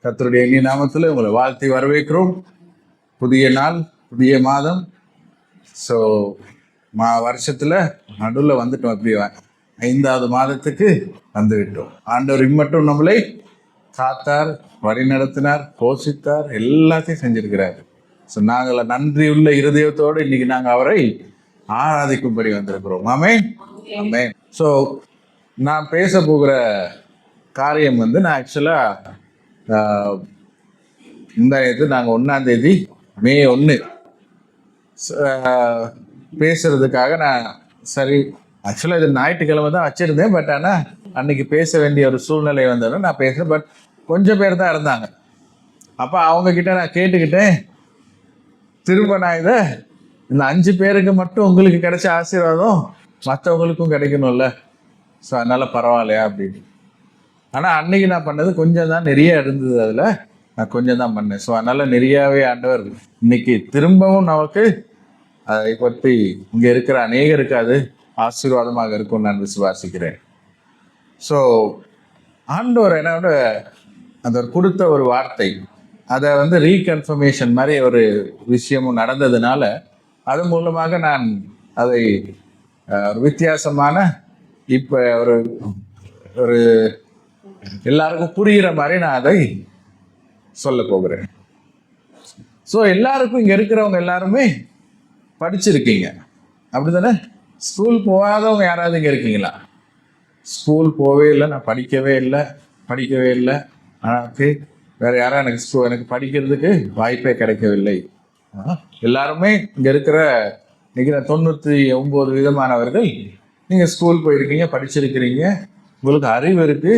கர்த்தருடைய இனிய நாமத்தில் உங்களை வாழ்த்தி வரவேற்கிறோம். புதிய நாள், புதிய மாதம். ஸோ வருஷத்தில் நடுவில் வந்துட்டோம். அப்படி 5வது மாதத்துக்கு வந்துவிட்டோம். ஆண்டவர் இம்மட்டும் நம்மளை காத்தார், வழி நடத்தினார், போஷித்தார், எல்லாத்தையும் செஞ்சிருக்கிறார். ஸோ நாங்கள் நன்றியுள்ள இருதயத்தோடு இன்னைக்கு நாங்கள் அவரை ஆராதிக்கும்படி வந்திருக்கிறோம். ஆமென், ஆமென். ஸோ நான் பேச போகிற காரியம் நான் ஆக்சுவலாக இந்த இது நாங்கள் 1ஆம் தேதி மே 1 பேசுறதுக்காக நான் சரி, ஆக்சுவலாக இது ஞாயிற்றுக்கிழமை தான் வச்சுருந்தேன். பட் ஆனால் அன்னைக்கு பேச வேண்டிய ஒரு சூழ்நிலை வந்ததுன்னு நான் பேசுகிறேன். பட் கொஞ்சம் பேர் தான் இருந்தாங்க. அப்போ அவங்கக்கிட்ட நான் கேட்டுக்கிட்டேன், திரும்ப நான் இந்த 5 பேருக்கு மட்டும் உங்களுக்கு கிடைச்ச ஆசீர்வாதம் மற்றவங்களுக்கும் கிடைக்கணும்ல, ஸோ அதனால் பரவாயில்லையா அப்படின்னு. ஆனால் அன்னைக்கு நான் பண்ணது கொஞ்சம் தான், நிறைய இருந்தது, அதில் நான் கொஞ்சம் தான் பண்ணேன். ஸோ அதனால் நிறையாவே ஆண்டவர் இன்னைக்கு திரும்பவும் நமக்கு அதை பற்றி இங்கே இருக்கிற அநேகருக்கு அது ஆசீர்வாதமாக இருக்கும்னு நான் விசுவாசிக்கிறேன். ஸோ ஆண்டவர் என்னோட அந்த கொடுத்த ஒரு வார்த்தை, அதை ரீகன்ஃபர்மேஷன் மாதிரி ஒரு விஷயமும் நடந்ததுனால அது மூலமாக நான் அதை வித்தியாசமான இப்போ ஒரு ஒரு எல்லாருக்கும் புரிகிற மாதிரி நான் அதை சொல்ல போகிறேன். ஸோ எல்லாருக்கும் இங்கே இருக்கிறவங்க எல்லாருமே படிச்சிருக்கீங்க, அப்படி தானே? ஸ்கூல் போகாதவங்க யாராவது இங்கே இருக்கீங்களா? ஸ்கூல் போவே இல்லை, நான் படிக்கவே இல்லை. ஆனால் வேறு யாரும் எனக்கு படிக்கிறதுக்கு வாய்ப்பே கிடைக்கவில்லை. எல்லாருமே இங்கே இருக்கிற இன்னைக்கு 99 விதமானவர்கள் நீங்கள் ஸ்கூல் போயிருக்கீங்க, படிச்சிருக்கிறீங்க, உங்களுக்கு அறிவு இருக்கு,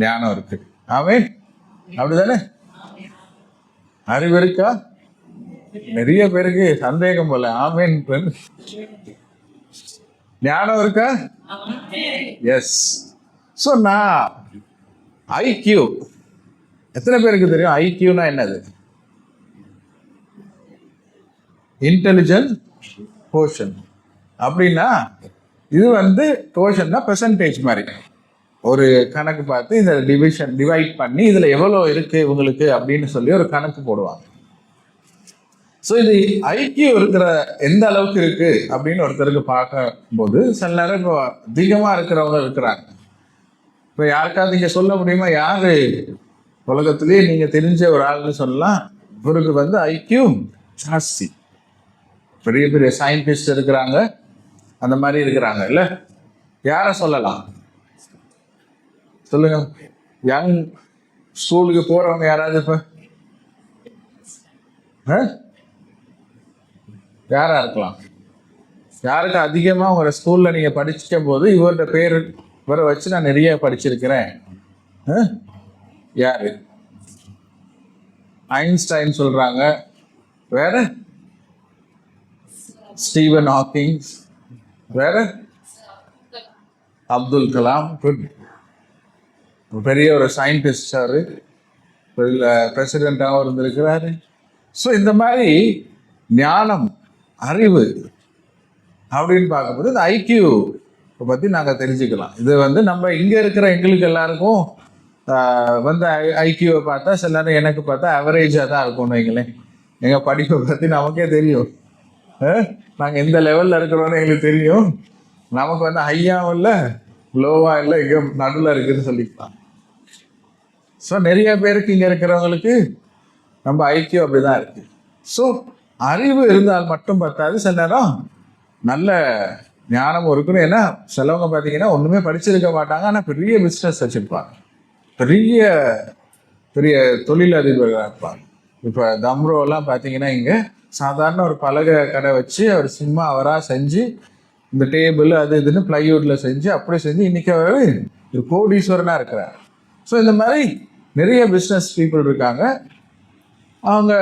ஞானம் இருக்கு. ஆமென், அப்படிதானே? அறிவு இருக்கா? நிறைய பேருக்கு சந்தேகம் போல. ஆமென். ஞானம் இருக்கா? எஸ். ஸோ நான் ஐக்யூ, எத்தனை பேருக்கு தெரியும் ஐக்யூனா என்னது? இன்டெலிஜென்ட் கோஷன். அப்படின்னா இது கோஷன்னா பெர்சன்டேஜ் மாதிரி ஒரு கணக்கு பார்த்து இந்த டிவைட் பண்ணி இதில் எவ்வளோ இருக்கு இவங்களுக்கு அப்படின்னு சொல்லி ஒரு கணக்கு போடுவாங்க. ஸோ இது ஐக்கியூ இருக்கிற எந்த அளவுக்கு இருக்கு அப்படின்னு ஒருத்தருக்கு பார்க்கும்போது சில நேரம் இப்போ அதிகமாக இருக்கிறவங்க இருக்கிறாங்க. இப்போ யாருக்காவது நீங்கள் சொல்ல முடியுமா, யாரு உலகத்திலேயே நீங்கள் தெரிஞ்ச ஒரு ஆள்னு சொல்லலாம், இவருக்கு ஐக்கியூ ஜாஸ்தி, பெரிய பெரிய சயின்டிஸ்ட் இருக்கிறாங்க, அந்த மாதிரி இருக்கிறாங்க இல்லை? யாரை சொல்லலாம் சொல்லுங்க. யங் ஸ்கூலுக்கு போறவங்க யாராவது இப்போ யாரா இருக்கலாம்? யாருக்கு அதிகமாக உங்களோட ஸ்கூல்ல நீங்க படிச்சுக்கும் போது இவரோட பேர் இவரை வச்சு நான் நிறைய படிச்சிருக்கிறேன்? யாரு? ஐன்ஸ்டைன் சொல்றாங்க. வேற? Steven Hawking. வேற? அப்துல் கலாம். குட், பெரிய ஒரு சயின்டிஸ்ட், அவரு பிரசிடென்டாகவும் இருந்திருக்கிறாரு. ஸோ இந்த மாதிரி ஞானம், அறிவு அப்படின்னு பார்க்கும்போது இந்த ஐக்யூ பற்றி நாங்கள் தெரிஞ்சுக்கலாம். இது நம்ம இங்கே இருக்கிற எங்களுக்கு எல்லாருக்கும் ஐக்யூவை பார்த்தா சில நேரம் எனக்கு பார்த்தா அவரேஜாக தான் இருக்கும்னு வைங்களேன். எங்கள் படிப்பை பற்றி நமக்கே தெரியும், நாங்கள் எந்த லெவலில் இருக்கிறோன்னு எங்களுக்கு தெரியும். நமக்கு ஹையாகவும் இல்லை, லோவாக இல்லை, இங்கே நடுவில் இருக்குதுன்னு சொல்லிக்கலாம். ஸோ நிறைய பேருக்கு இங்கே இருக்கிறவங்களுக்கு நம்ம ஐக்கியூ அப்படிதான் இருக்கு. ஸோ அறிவு இருந்தால் மட்டும் பத்தாது, சில நேரம் நல்ல ஞானமும் இருக்கணும். ஏன்னா சிலவங்க பார்த்தீங்கன்னா ஒன்றுமே படிச்சிருக்க மாட்டாங்க, ஆனால் பெரிய பிஸ்னஸ் வச்சுருப்பாங்க, பெரிய பெரிய தொழிலதிபர்களாக இருப்பாங்க. இப்போ தம்ரோலாம் பார்த்தீங்கன்னா இங்கே சாதாரண ஒரு பலகை கடை வச்சு அவர் சும்மா அவராக செஞ்சு இந்த டேபிள் அது இதுன்னு பிளைவுட்டில் செஞ்சு அப்படி செஞ்சு இன்னைக்கு அவர் ஒரு கோடீஸ்வரனாக இருக்கிறார். ஸோ இந்த மாதிரி நிறைய பிஸ்னஸ் பீப்புள் இருக்காங்க. அவங்க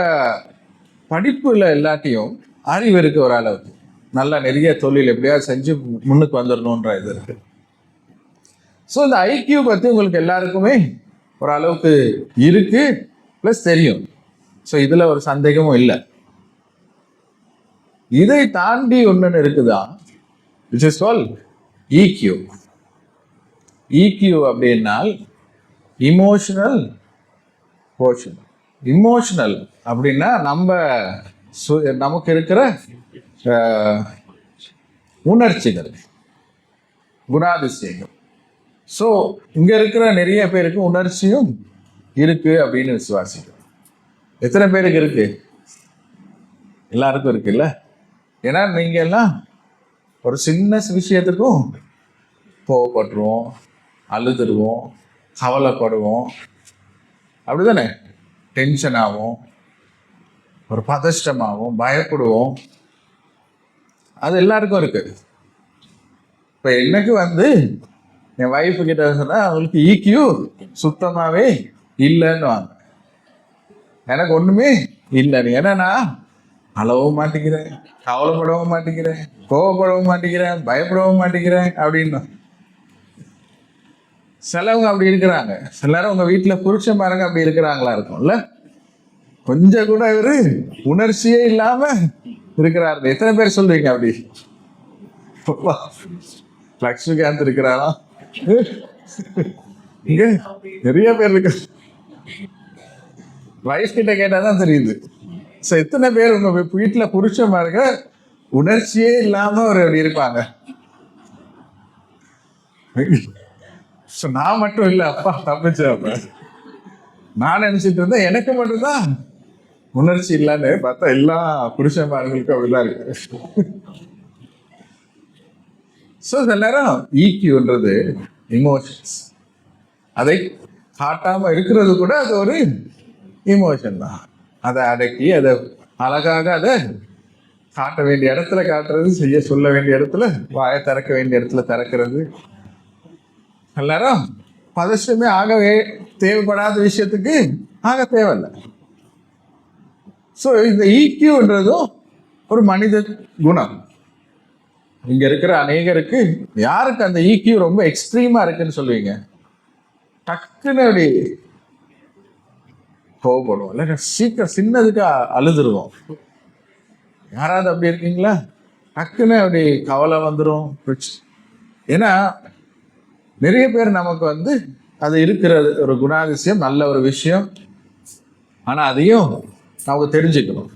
படிப்பில் எல்லாத்தையும் அறிவு இருக்கு, ஒரு அளவுக்கு நல்லா நிறைய தொழில் எப்படியாவது செஞ்சு முன்னுக்கு வந்துடணுன்ற இது இருக்கு. ஸோ இந்த ஐக்யூ பற்றி உங்களுக்கு எல்லாருக்குமே ஒரு அளவுக்கு இருக்கு, ப்ளஸ் தெரியும். ஸோ இதில் ஒரு சந்தேகமும் இல்லை. இதை தாண்டி ஒன்று இருக்குதா, which is called EQ. EQ அப்படின்னால் இமோஷனல் கோஷன். இமோஷனல் அப்படின்னா நமக்கு இருக்கிற உணர்ச்சிகள், குணாதிசயங்கள். ஸோ இங்க இருக்கிற நிறைய பேருக்கு உணர்ச்சியும் இருக்கு அப்படின்னு விசுவாசிக்கிறோம். எத்தனை பேருக்கு இருக்கு? எல்லாருக்கும் இருக்குல்ல. ஏன்னா நீங்க எல்லாம் ஒரு சின்ன விஷயத்துக்கும் கோவப்பட்டுருவோம், அழுதுருவோம், கவலைப்படுவோம், அப்படிதானே? டென்ஷன் ஆகும், ஒரு பதஷ்டமாகவும், பயப்படுவோம். அது எல்லாருக்கும் இருக்கு. இப்போ எனக்கு என் வைஃபு கிட்ட சொன்னால் அவங்களுக்கு ஈக்யூ சுத்தமாகவே இல்லைன்னு வாங்க. எனக்கு ஒன்றுமே இல்லைன்னு. ஏன்னா நான் அழவும் மாட்டேங்கிறேன், கவலைப்படவும் மாட்டேங்கிறேன், கோவப்படவும் மாட்டேங்கிறேன், பயப்படவும் மாட்டேங்கிறேன் அப்படின்னு. சிலவங்க அப்படி இருக்கிறாங்க. சிலரும் உங்கள் வீட்டில் புருஷன் பாருங்க அப்படி இருக்கிறாங்களா இருக்கும்ல. கொஞ்சம் கூட இவரு உணர்ச்சியே இல்லாமல் இருக்கிறாரு. எத்தனை பேர் சொல்றீங்க அப்படி? லக்ஷ்மிகாந்த் இருக்கிறாரா? இங்க நிறைய பேர் இருக்கு. வைஃப் கிட்ட கேட்டாதான் தெரியுது. எத்தனை பேர் உங்க வீட்டுல புருஷன் பாருங்க உணர்ச்சியே இல்லாம ஒரு அப்படி இருப்பாங்க. நான் மட்டும் இல்ல, அப்பா தப்பிச்சேன். அப்ப நான் நினைச்சிட்டு இருந்தேன் எனக்கு மட்டும்தான் உணர்ச்சி இல்லைன்னு. பார்த்தா எல்லா புருஷன்மார்களுக்கும் அப்படிதான் இருக்கு. ஸோ சில நேரம் ஈக்யூன்றது இமோஷன்ஸ். அதை காட்டாம இருக்கிறது கூட அது ஒரு இமோஷன் தான். அதை அடக்கி அதை அழகாக அதை காட்ட வேண்டிய இடத்துல காட்டுறது, சொல்ல வேண்டிய இடத்துல வாயை திறக்க வேண்டிய இடத்துல திறக்கிறது. எல்லாரும் பதஷ்டமே ஆகவே தேவைப்படாத விஷயத்துக்கு ஆக தேவையில்லை. ஸோ இந்த ஈக்யூன்றதும் ஒரு மனித குணம். இங்க இருக்கிற அநேகருக்கு யாருக்கு அந்த ஈக்யூ ரொம்ப எக்ஸ்ட்ரீமா இருக்குன்னு சொல்லுவீங்க? டக்குன்னு அப்படி கோவப்படுவோம், இல்லை சீக்கிரம் சின்னதுக்கு அழுதுருவோம். யாராவது அப்படி இருக்கீங்களா? டக்குன்னு அப்படி கவலை வந்துடும். ஏன்னா நிறைய பேர் நமக்கு அது இருக்கிற ஒரு குணாதிசயம், நல்ல ஒரு விஷயம். ஆனா அதையும் நமக்கு தெரிஞ்சுக்கணும்.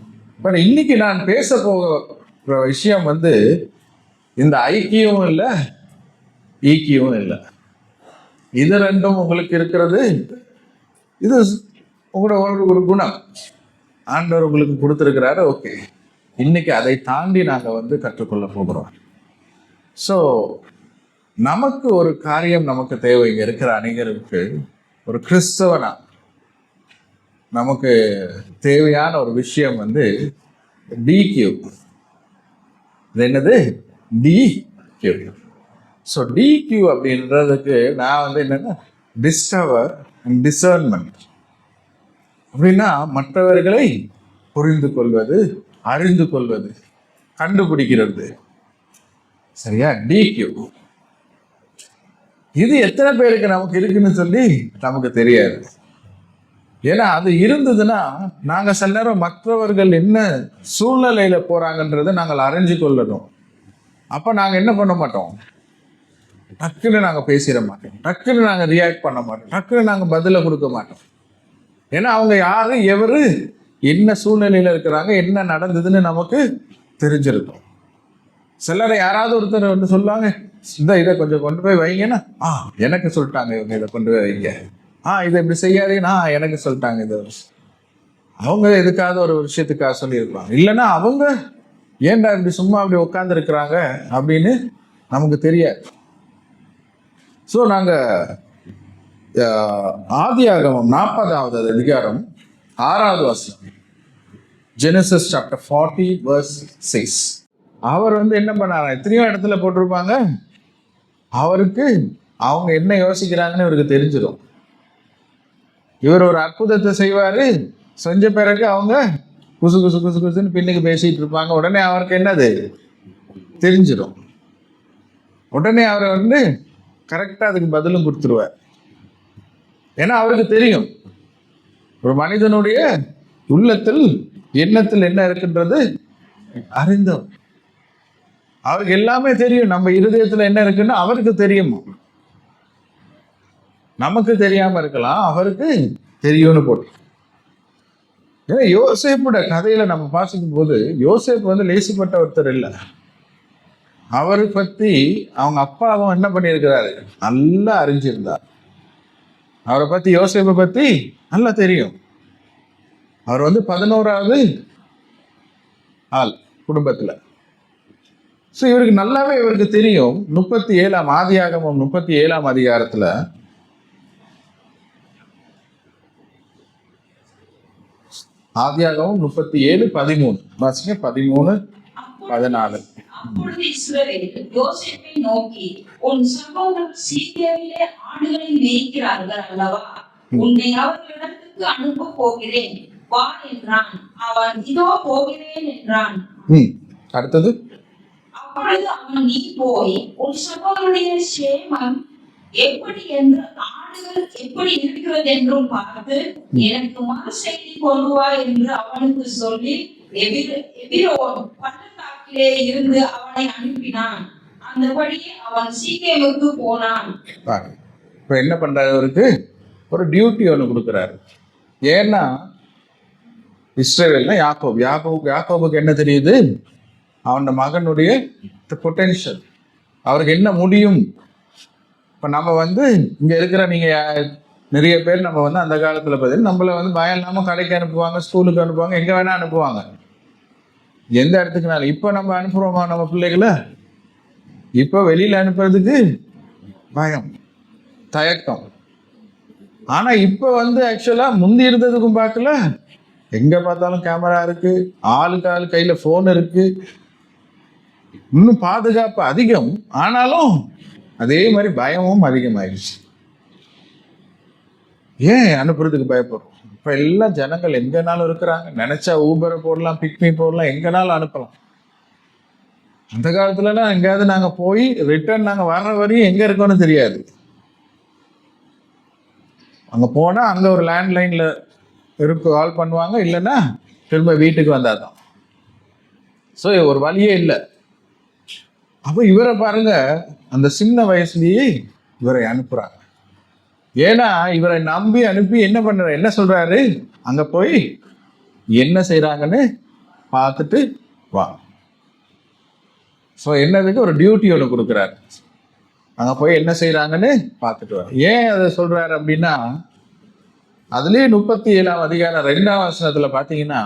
பட் இன்னைக்கு நான் பேச போகிற விஷயம் இந்த ஐக்கியமும் இல்லை, ஈக்கியமும் இல்லை. இது ரெண்டும் உங்களுக்கு இருக்கிறது. இது உங்களோட ஒரு குணம் ஆண்டவர் உங்களுக்கு கொடுத்துருக்கிறாரு. ஓகே, இன்னைக்கு அதை தாண்டி நாங்கள் கற்றுக்கொள்ள போகிறோம். ஸோ நமக்கு ஒரு காரியம் நமக்கு தேவை. இங்க இருக்கிற அநேகருக்கு ஒரு கிறிஸ்தவனா நமக்கு தேவையான ஒரு விஷயம் டிக்யூ. இது என்னது? டிக்யூ. ஸோ டிக்யூ அப்படின்றதுக்கு நான் என்னன்னா டிஸ்கவர் அண்ட் டிசர்ன்மெண்ட். அப்படின்னா மற்றவர்களை புரிந்து கொள்வது, அறிந்து கொள்வது, கண்டுபிடிக்கிறது. சரியா? டிக்யூ. இது எத்தனை பேருக்கு நமக்கு இருக்குன்னு சொல்லி நமக்கு தெரியாது. ஏன்னா அது இருந்ததுன்னா நாங்கள் சில நேரம் மற்றவர்கள் என்ன சூழ்நிலையில போறாங்கன்றதை நாங்கள் அறிஞ்சு கொள்ளணும். அப்போ நாங்கள் என்ன பண்ண மாட்டோம், டக்குன்னு நாங்கள் பேசிட மாட்டோம், டக்குன்னு நாங்கள் ரியாக்ட் பண்ண மாட்டோம், டக்குன்னு நாங்கள் பதிலை கொடுக்க மாட்டோம். ஏன்னா அவங்க யாரு, எவரு, என்ன சூழ்நிலையில இருக்கிறாங்க, என்ன நடந்ததுன்னு நமக்கு தெரிஞ்சிருக்கும். சிலரை யாராவது ஒருத்தர் சொல்லுவாங்க, இதை கொஞ்சம் கொண்டு போய் வைங்கன்னா, எனக்கு சொல்லிட்டாங்க இவங்க, இதை கொண்டு போய் வைங்க. இதை இப்படி செய்யாதீங்கன்னா எனக்கு சொல்லிட்டாங்க. இது அவங்க எதுக்காவது ஒரு விஷயத்துக்காக சொல்லியிருப்பாங்க. இல்லைன்னா அவங்க ஏன்டா இப்படி சும்மா அப்படி உட்கார்ந்து இருக்கிறாங்க அப்படின்னு நமக்கு தெரியாது. ஸோ நாங்கள் ஆதியாகமம் 40வது அதிகாரம் 6வது வசனம், ஜெனசிஸ் சாப்டர் 40 verse 6. அவர் என்ன பண்ணாரா? எத்தனையோ இடத்துல போட்டிருப்பாங்க. அவருக்கு அவங்க என்ன யோசிக்கிறாங்கன்னு இவருக்கு தெரிஞ்சிடும். இவர் ஒரு அற்புதத்தை செய்வாரு, செஞ்ச பிறகு அவங்க குசு குசு குசு குசுன்னு பின்னுக்கு பேசிட்டு இருப்பாங்க. உடனே அவருக்கு என்னது தெரிஞ்சிடும். உடனே அவர் கரெக்டா அதுக்கு பதிலும் கொடுத்துருவார். ஏன்னா அவருக்கு தெரியும் ஒரு மனிதனுடைய உள்ளத்தில் எண்ணத்தில் என்ன இருக்குன்றது அறிந்தோம். அவருக்கு எல்லாமே தெரியும். நம்ம இருதயத்துல என்ன இருக்குன்னு அவருக்கு தெரியும். நமக்கு தெரியாம இருக்கலாம், அவருக்கு தெரியும்னு போட்டு. ஏன்னா யோசேப்போட கதையில நம்ம வாசிக்கும் போது யோசேப்பு வந்து லேசிப்பட்ட ஒருத்தர் இல்லை. அவரை பத்தி அவங்க அப்பாவும் என்ன பண்ணியிருக்கிறாரு, நல்லா அறிஞ்சிருந்தார். அவரை பத்தி, யோசேப்பை பத்தி நல்லா தெரியும். அவர் வந்து 11வது ஆள் குடும்பத்துல. ஸோ இவருக்கு நல்லாவே இவருக்கு தெரியும். 37 ஆதியாகமம் 37 அதிகாரத்துல ஆதியாகமம் 37:13 வாசிங்க. 13:14. அப்பொழுது இஸ்ரவேல் யோசேப்பை நோக்கி, உன் சகோதரர் சீகேமிலே ஆடுகளை மேய்க்கிறார்கள் அல்லவா, உன்னை அவர்களிடத்துக்கு அனுப்ப போகிறேன், வா என்றான். அவன் இதோ போகிறேன் என்றான். அடுத்தது, அப்பொழுது அவன், நீ போய் உன் சகோதரனுடைய சேமம் எப்படி என்று, ஆடுகள் எப்படி இருக்கிறது என்றும் பார்த்து எனக்கு மறு செய்தி கொண்டு வா என்று அவனுக்கு சொல்லி எபிரோன் பள்ளத்தாக்கிலே இருந்து அவனை அனுப்பினான். அந்தபடி அவன் சீகேமுக்கு போனான். இப்ப என்ன பண்றாரு, அவருக்கு ஒரு டியூட்டி ஒன்று கொடுக்குறாரு. ஏன்னா இஸ்ரவேல்னா யாக்கோபுக்கு என்ன தெரியுது, அவனோட மகனுடைய பொட்டென்ஷியல், அவருக்கு என்ன முடியும். இப்போ நம்ம வந்து இங்கே இருக்கிற நீங்கள் நிறைய பேர் நம்ம வந்து அந்த காலத்தில் பார்த்தீங்கன்னா நம்மளை வந்து பயம் இல்லாமல் கடைக்கு அனுப்புவாங்க, ஸ்கூலுக்கு அனுப்புவாங்க, எங்கே வேணால் அனுப்புவாங்க, எந்த இடத்துக்குனாலும். இப்போ நம்ம அனுப்புகிறோமா நம்ம பிள்ளைகளை? இப்போ வெளியில் அனுப்புறதுக்கு பயம், தயக்கம். ஆனால் இப்போ வந்து ஆக்சுவலாக முந்தி இருந்ததுக்கும் பார்க்கல, எங்கே பார்த்தாலும் கேமரா இருக்குது, ஆளுக்கு ஆள் கையில் ஃபோன் இருக்குது, இன்னும் பாதுகாப்பு அதிகம். ஆனாலும் அதே மாதிரி பயமும் அதிகமாயிடுச்சு. ஏன் அனுப்புறதுக்கு பயப்படுறோம்? இப்போ எல்லாம் ஜனங்கள் எங்கனாலும் இருக்கிறாங்க, நினைச்சா ஊபரை போடலாம், பிக்மி போடலாம், எங்கனாலும் அனுப்பலாம். அந்த காலத்துலலாம் எங்கேயாவது நாங்கள் போய் ரிட்டர்ன் நாங்கள் வர்ற வரையும் எங்கே இருக்கோன்னு தெரியாது. அங்கே போனால் அங்கே ஒரு லேண்ட்லைனில் கால் பண்ணுவாங்க, இல்லைன்னா திரும்ப வீட்டுக்கு வந்தாதான். ஸோ ஒரு வழியே இல்லை. அப்போ இவரை பாருங்க, அந்த சின்ன வயசுலயே இவரை அனுப்புறாங்க. ஏன்னா இவரை நம்பி அனுப்பி என்ன சொல்றாரு, அங்க போய் என்ன செய்யறாங்கன்னு பார்த்துட்டு வா. ஸோ என்னதுக்கு ஒரு டியூட்டி ஒன்று கொடுக்குறாரு, அங்க போய் என்ன செய்யறாங்கன்னு பார்த்துட்டு வா. ஏன் அதை சொல்றாரு அப்படின்னா, அதுலயே 37 அதிகாரம் 2ஆம் வசனத்துல பாத்தீங்கன்னா,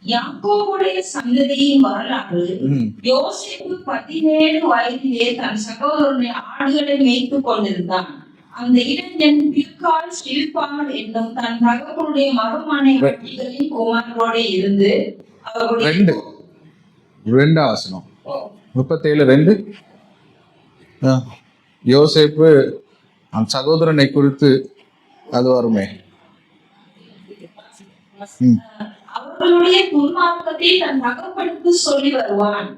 யாக்கோபுடைய சந்ததியின் வரலாறு. யோசேப்பு 17 வயதிலே தன் சகோதரனுடைய ஆடுகளை மேய்த்துக் கொண்டிருந்தான். அந்த இளைஞன் பில்காள் சில்பாள் என்னும் தன் தகப்பனுடைய மகமான ஆட்டிகளின் குமாரோட இருந்து அவர்களுடைய 2ஆம் வசனம் 37:2. யோசேப்பு அந்த சகோதரனை குறித்து அது வருமே. அவர்களுடைய துன்மார்க்கத்தை தன் தகப்பனுக்கு சொல்லி வருவான்.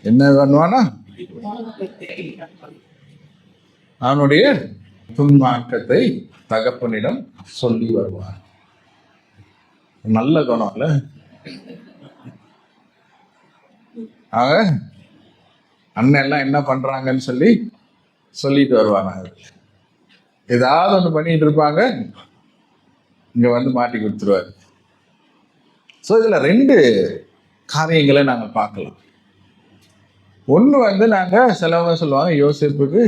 என்ன பண்ணுவானா, அவனுடைய துன்மார்க்கத்தை தகப்பனிடம் சொல்லி வருவான். நல்ல குணம் இல்ல? ஆக அண்ணன் எல்லாம் என்ன பண்றாங்கன்னு சொல்லிட்டு வருவாங்க. ஏதாவது ஒன்று பண்ணிட்டு இருப்பாங்க, இங்க வந்து மாட்டி கொடுத்துருவாரு. ஸோ இதில் 2 காரியங்களை நாங்கள் பார்க்கலாம். ஒன்று வந்து நாங்கள் சிலவங்க சொல்லுவாங்க, யோசேப்புக்கு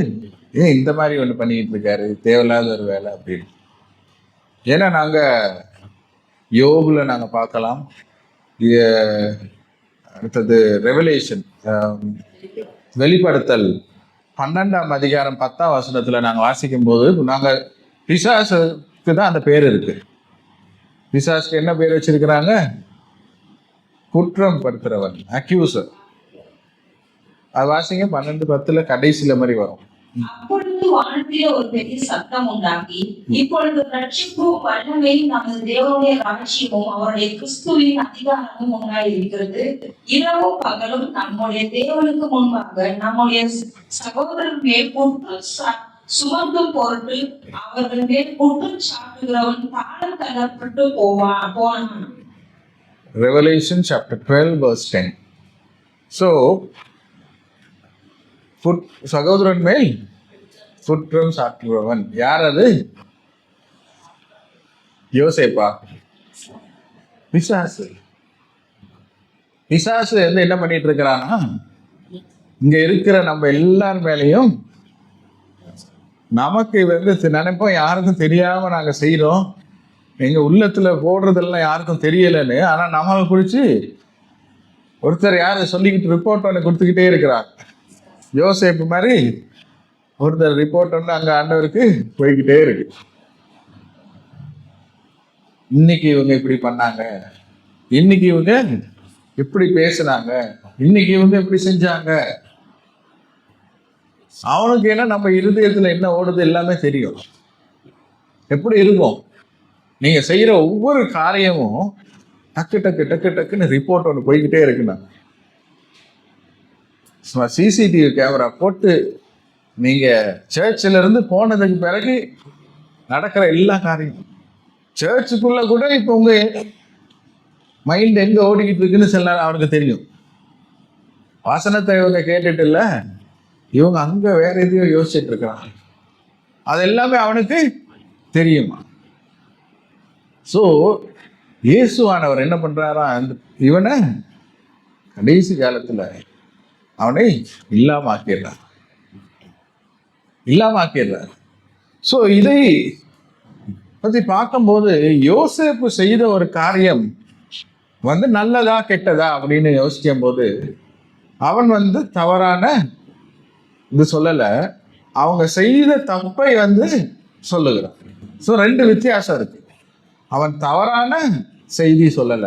ஏன் இந்த மாதிரி ஒன்று பண்ணிக்கிட்டு இருக்காரு, தேவையில்லாத ஒரு வேலை அப்படின்னு. ஏன்னா நாங்கள் யோபுல நாங்கள் பார்க்கலாம். அடுத்தது ரெவலேஷன், வெளிப்படுத்தல் 12ஆம் அதிகாரம் 10ஆம் வசனத்தில் நாங்கள் வாசிக்கும் போது, நாங்கள் பிசாசுக்கு தான் அந்த பேர் இருக்கு. பிசாசுக்கு என்ன பேர் வச்சிருக்கிறாங்க? குற்றம் படுத்துறவன், அக்யூசர். அது வாசிங்க 12:10 கடைசியில மாதிரி வரும். அப்பொழுது வானத்திலே ஒரு பெரிய சத்தம் உண்டாகி, இப்பொழுது ரட்சிப்பும் வல்லமையும் நமது தேவனுடைய ராஜ்யமும் அவருடைய கிறிஸ்துவின் அதிகாரமும் உண்டாயிருக்கிறது. இரவும் பகலும் நம்முடைய தேவனுக்கு முன்பாக நம்முடைய சகோதரர் மேல் குற்றம் சுமத்தும் பொருட்டு அவர்கள் மேல் குற்றம் சாட்டுகிறவன் தாழம் தள்ளப்பட்டு போவான். Revelation chapter 12 verse 10. So சகோதரன் மேல் குற்றம் சாட்டுபவன். யார் அது? யோசேப்பா? பிசாசு. பிசாசு வந்து என்ன பண்ணிட்டு இருக்கிறான்னா, இங்க இருக்கிற நம்ம எல்லார் மேலையும் நமக்கு வந்து நினைப்போம் யாருக்கும் தெரியாம நாங்க செய்யறோம், எங்க உள்ளத்துல போடுறதெல்லாம் யாருக்கும் தெரியலன்னு. ஆனா நம்மளை குறிச்சு ஒருத்தர் யாரு சொல்லிக்கிட்டு ரிப்போர்ட் ஒன்று கொடுத்துக்கிட்டே இருக்கிறார். யோசேப்பு மாதிரி ஒருத்தர் ரிப்போர்ட் ஒன்று அங்க ஆண்டவருக்கு போய்கிட்டே இருக்கு. இன்னைக்கு இவங்க இப்படி பண்ணாங்க, இன்னைக்கு இவங்க இப்படி பேசுனாங்க, இன்னைக்கு இவங்க இப்படி செஞ்சாங்க. அவனுக்கு என்ன நம்ம இருதயத்துல என்ன ஓடுது எல்லாமே தெரியும். எப்படி இருக்கும்? நீங்க செய்யற ஒவ்வொரு காரியமும் டக்கு டக்கு டக்கு டக்குன்னு ரிப்போர்ட் ஒன்று போய்கிட்டே இருக்குண்ணா. சிசிடிவி கேமரா போட்டு நீங்க சர்ச்சில் இருந்து போனதுக்கு பிறகு நடக்கிற எல்லா காரியமும், சர்ச்சுக்குள்ள கூட இப்ப உங்க மைண்ட் எங்க ஓடிக்கிட்டு இருக்குன்னு சில நேரம் அவனுக்கு தெரியும். வசனத்தை இவங்க கேட்டுட்டு இல்ல, இவங்க அங்க வேற எதையோ யோசிச்சுட்டு இருக்கிறாங்க. அது எல்லாமே அவனுக்கு தெரியுமா? ஸோ இயேசுவானவர் என்ன பண்றாரா, இவனை கடைசி காலத்துல அவனை இல்லாம ஆக்கிடுறார். ஸோ இதை பத்தி பார்க்கும்போது யோசேப்பு செய்த ஒரு காரியம் வந்து நல்லதா கெட்டதா அப்படின்னு யோசிக்கும் போது அவன் வந்து தவறான இது சொல்லல, அவங்க செய்த தப்பை வந்து சொல்லுகிறான். ஸோ ரெண்டு வித்தியாசம் இருக்கு. அவன் தவறான செய்தி சொல்லல,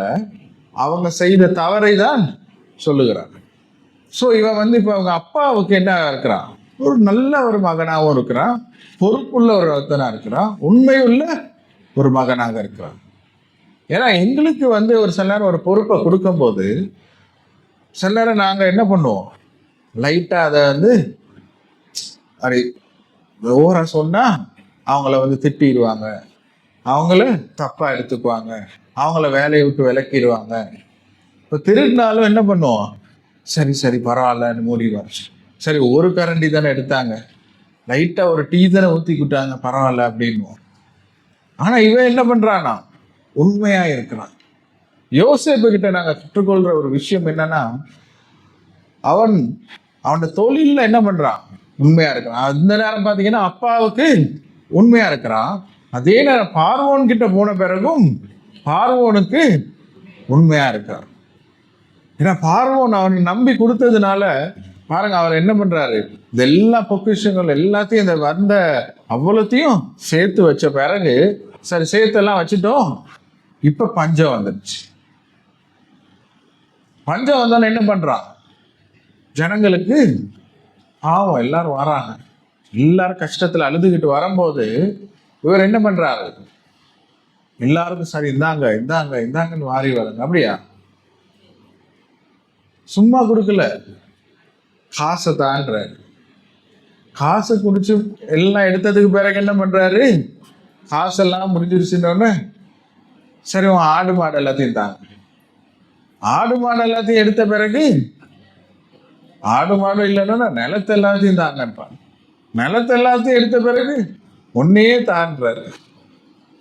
அவங்க செய்த தவறை தான் சொல்லுகிறான். ஸோ இவன் வந்து இப்போ அவங்க அப்பாவுக்கு என்ன இருக்கிறான், ஒரு நல்ல ஒரு மகனாகவும் இருக்கிறான், பொறுப்புள்ள ஒரு ஒருத்தனா இருக்கிறான், உண்மையுள்ள ஒரு மகனாக இருக்கிறான். ஏன்னா எங்களுக்கு வந்து ஒரு சில நேரம் ஒரு பொறுப்பை கொடுக்கும்போது சில நேரம் நாங்கள் என்ன பண்ணுவோம், லைட்டாக அதை வந்து அப்படி ஓரா சொன்னால் அவங்கள வந்து திட்டிடுவாங்க, அவங்கள தப்பாக எடுத்துக்குவாங்க, அவங்கள வேலையை விட்டு விலக்கிடுவாங்க. இப்போ திருடினாலும் என்ன பண்ணுவோம், சரி சரி பரவாயில்லன்னு மூடிடுவாங்க. சரி ஒரு கரண்டி தானே எடுத்தாங்க, லைட்டாக ஒரு டீ தானே ஊற்றிக்கிட்டாங்க, பரவாயில்ல அப்படின்வோம். ஆனால் இவன் என்ன பண்ணுறான்னா உண்மையாக இருக்கிறான். யோசேப்பு கிட்ட நாங்கள் கற்றுக்கொள்கிற ஒரு விஷயம் என்னன்னா, அவனோட தொழிலில் என்ன பண்ணுறான், உண்மையாக இருக்கிறான். அந்த நேரம் பார்த்தீங்கன்னா அப்பாவுக்கு உண்மையாக இருக்கிறான். அதே நேரம் பார்வோன் கிட்ட போன பிறகும் பார்வோனுக்கு உண்மையாக இருக்கிறான். ஏன்னா பார்வோன் அவனை நம்பி கொடுத்ததுனால பாருங்க அவர் என்ன பண்றாரு, இந்த எல்லா பொக்கிஷங்கள் எல்லாத்தையும் இந்த வந்த அவ்வளோத்தையும் சேர்த்து வச்ச பிறகு சரி சேர்த்தெல்லாம் வச்சுட்டோம், இப்ப பஞ்சம் வந்துடுச்சு. பஞ்சம் வந்தோன்னு என்ன பண்றான், ஜனங்களுக்கு பாவம் எல்லாரும் வராங்க, எல்லாரும் கஷ்டத்துல அழுதுகிட்டு வரும்போது இவர் என்ன பண்றாரு, எல்லாருக்கும் சரி இந்தாங்க இந்தாங்க இந்தாங்கன்னு வாரி வராங்க. அப்படியா? சும்மா கொடுக்கல, காசை தான்றாரு. காசை குடிச்சு எல்லாம் எடுத்ததுக்கு பிறகு என்ன பண்றாரு, காசெல்லாம் முடிஞ்சிருச்சுன்னு சரி உன் ஆடு மாடு எல்லாத்தையும் தாங்க. ஆடு மாடு எல்லாத்தையும் எடுத்த பிறகு ஆடு மாடு இல்லைன்னா நிலத்தை எல்லாத்தையும் தாங்கன்றான். நிலத்தை எல்லாத்தையும் எடுத்த பிறகு ஒன்னையே தான்றாரு.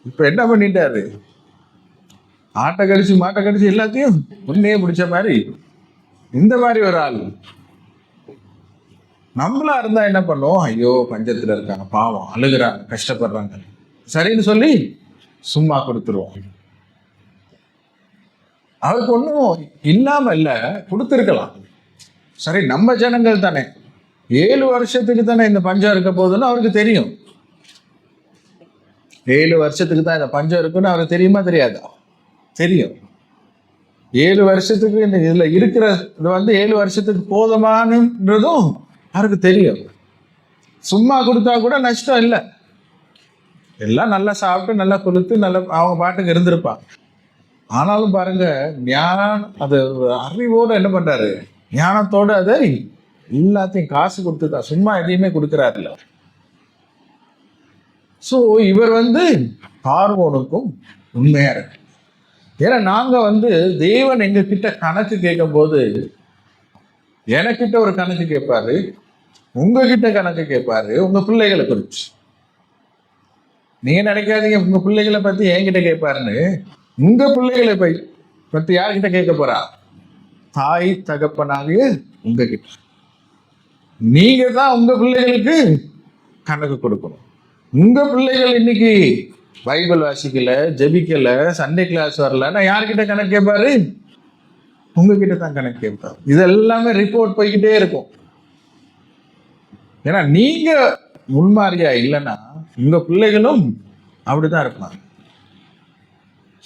இப்ப என்ன பண்ணிட்டாரு, ஆட்டை கடிச்சு மாட்டை கடிச்சு எல்லாத்தையும் ஒன்னையே பிடிச்ச மாதிரி இந்த மாதிரி ஒரு ஆள். நம்மளா இருந்தா என்ன பண்ணுவோம், ஐயோ பஞ்சத்துல இருக்காங்க பாவம் அழுகுறாங்க கஷ்டப்படுறாங்க சரின்னு சொல்லி சும்மா கொடுத்துருவோம். அவருக்கு ஒன்றும் இல்லாம இல்ல, கொடுத்துருக்கலாம். சரி நம்ம ஜனங்கள் தானே, 7 வருஷத்துக்கு தானே இந்த பஞ்சம் இருக்க போகுதுன்னு அவருக்கு தெரியும். 7 வருஷத்துக்கு தான் இந்த பஞ்சம் இருக்குன்னு அவருக்கு தெரியுமா தெரியாதா? தெரியும். 7 வருஷத்துக்கு இந்த இதுல இருக்கிற இது வந்து 7 வருஷத்துக்கு போதுமானதும் அவருக்கு தெரியும். சும்மா கொடுத்தா கூட நஷ்டம் இல்லை, எல்லாம் நல்லா சாப்பிட்டு நல்லா கொடுத்து நல்லா அவங்க பாட்டுக்கு இருந்திருப்பாங்க. ஆனாலும் பாருங்க ஞானம், அது அறிவோடு என்ன பண்றாரு, ஞானத்தோடு அதை எல்லாத்தையும் காசு கொடுத்துட்டா, சும்மா எதையுமே கொடுக்குறாருல்ல. ஸோ இவர் வந்து பார்வோனுக்கும் உண்மையா இருக்கு. ஏன்னா நாங்க வந்து தேவன் எங்க கிட்ட கணக்கு கேட்கும் போது எனக்கிட்ட ஒரு கணக்கு கேட்பாரு, உங்ககிட்ட கணக்கு கேட்பாரு உங்க பிள்ளைகளை குறிச்சு. நீங்க நினைக்காதீங்க உங்க பிள்ளைகளை பத்தி என்கிட்ட கேட்பாருன்னு. உங்க பிள்ளைகளை பத்தி யார்கிட்ட கேட்க போறா? தாய் தகப்பனாகிய உங்ககிட்ட. நீங்க தான் உங்க பிள்ளைகளுக்கு கணக்கு கொடுக்கணும். உங்க பிள்ளைகள் இன்னைக்கு பைபிள் வாசிக்கல, ஜெபிக்கல, சண்டே கிளாஸ் வரலன்னா யார்கிட்ட கணக்கு கேட்பாரு? உங்ககிட்ட தான் கணக்கு கேட்பாரு. இது எல்லாமே ரிப்போர்ட் போய்கிட்டே இருக்கும். ஏன்னா நீங்க முன்மாதிரியா இல்லைன்னா உங்க பிள்ளைகளும் அப்படிதான் இருப்பாங்க.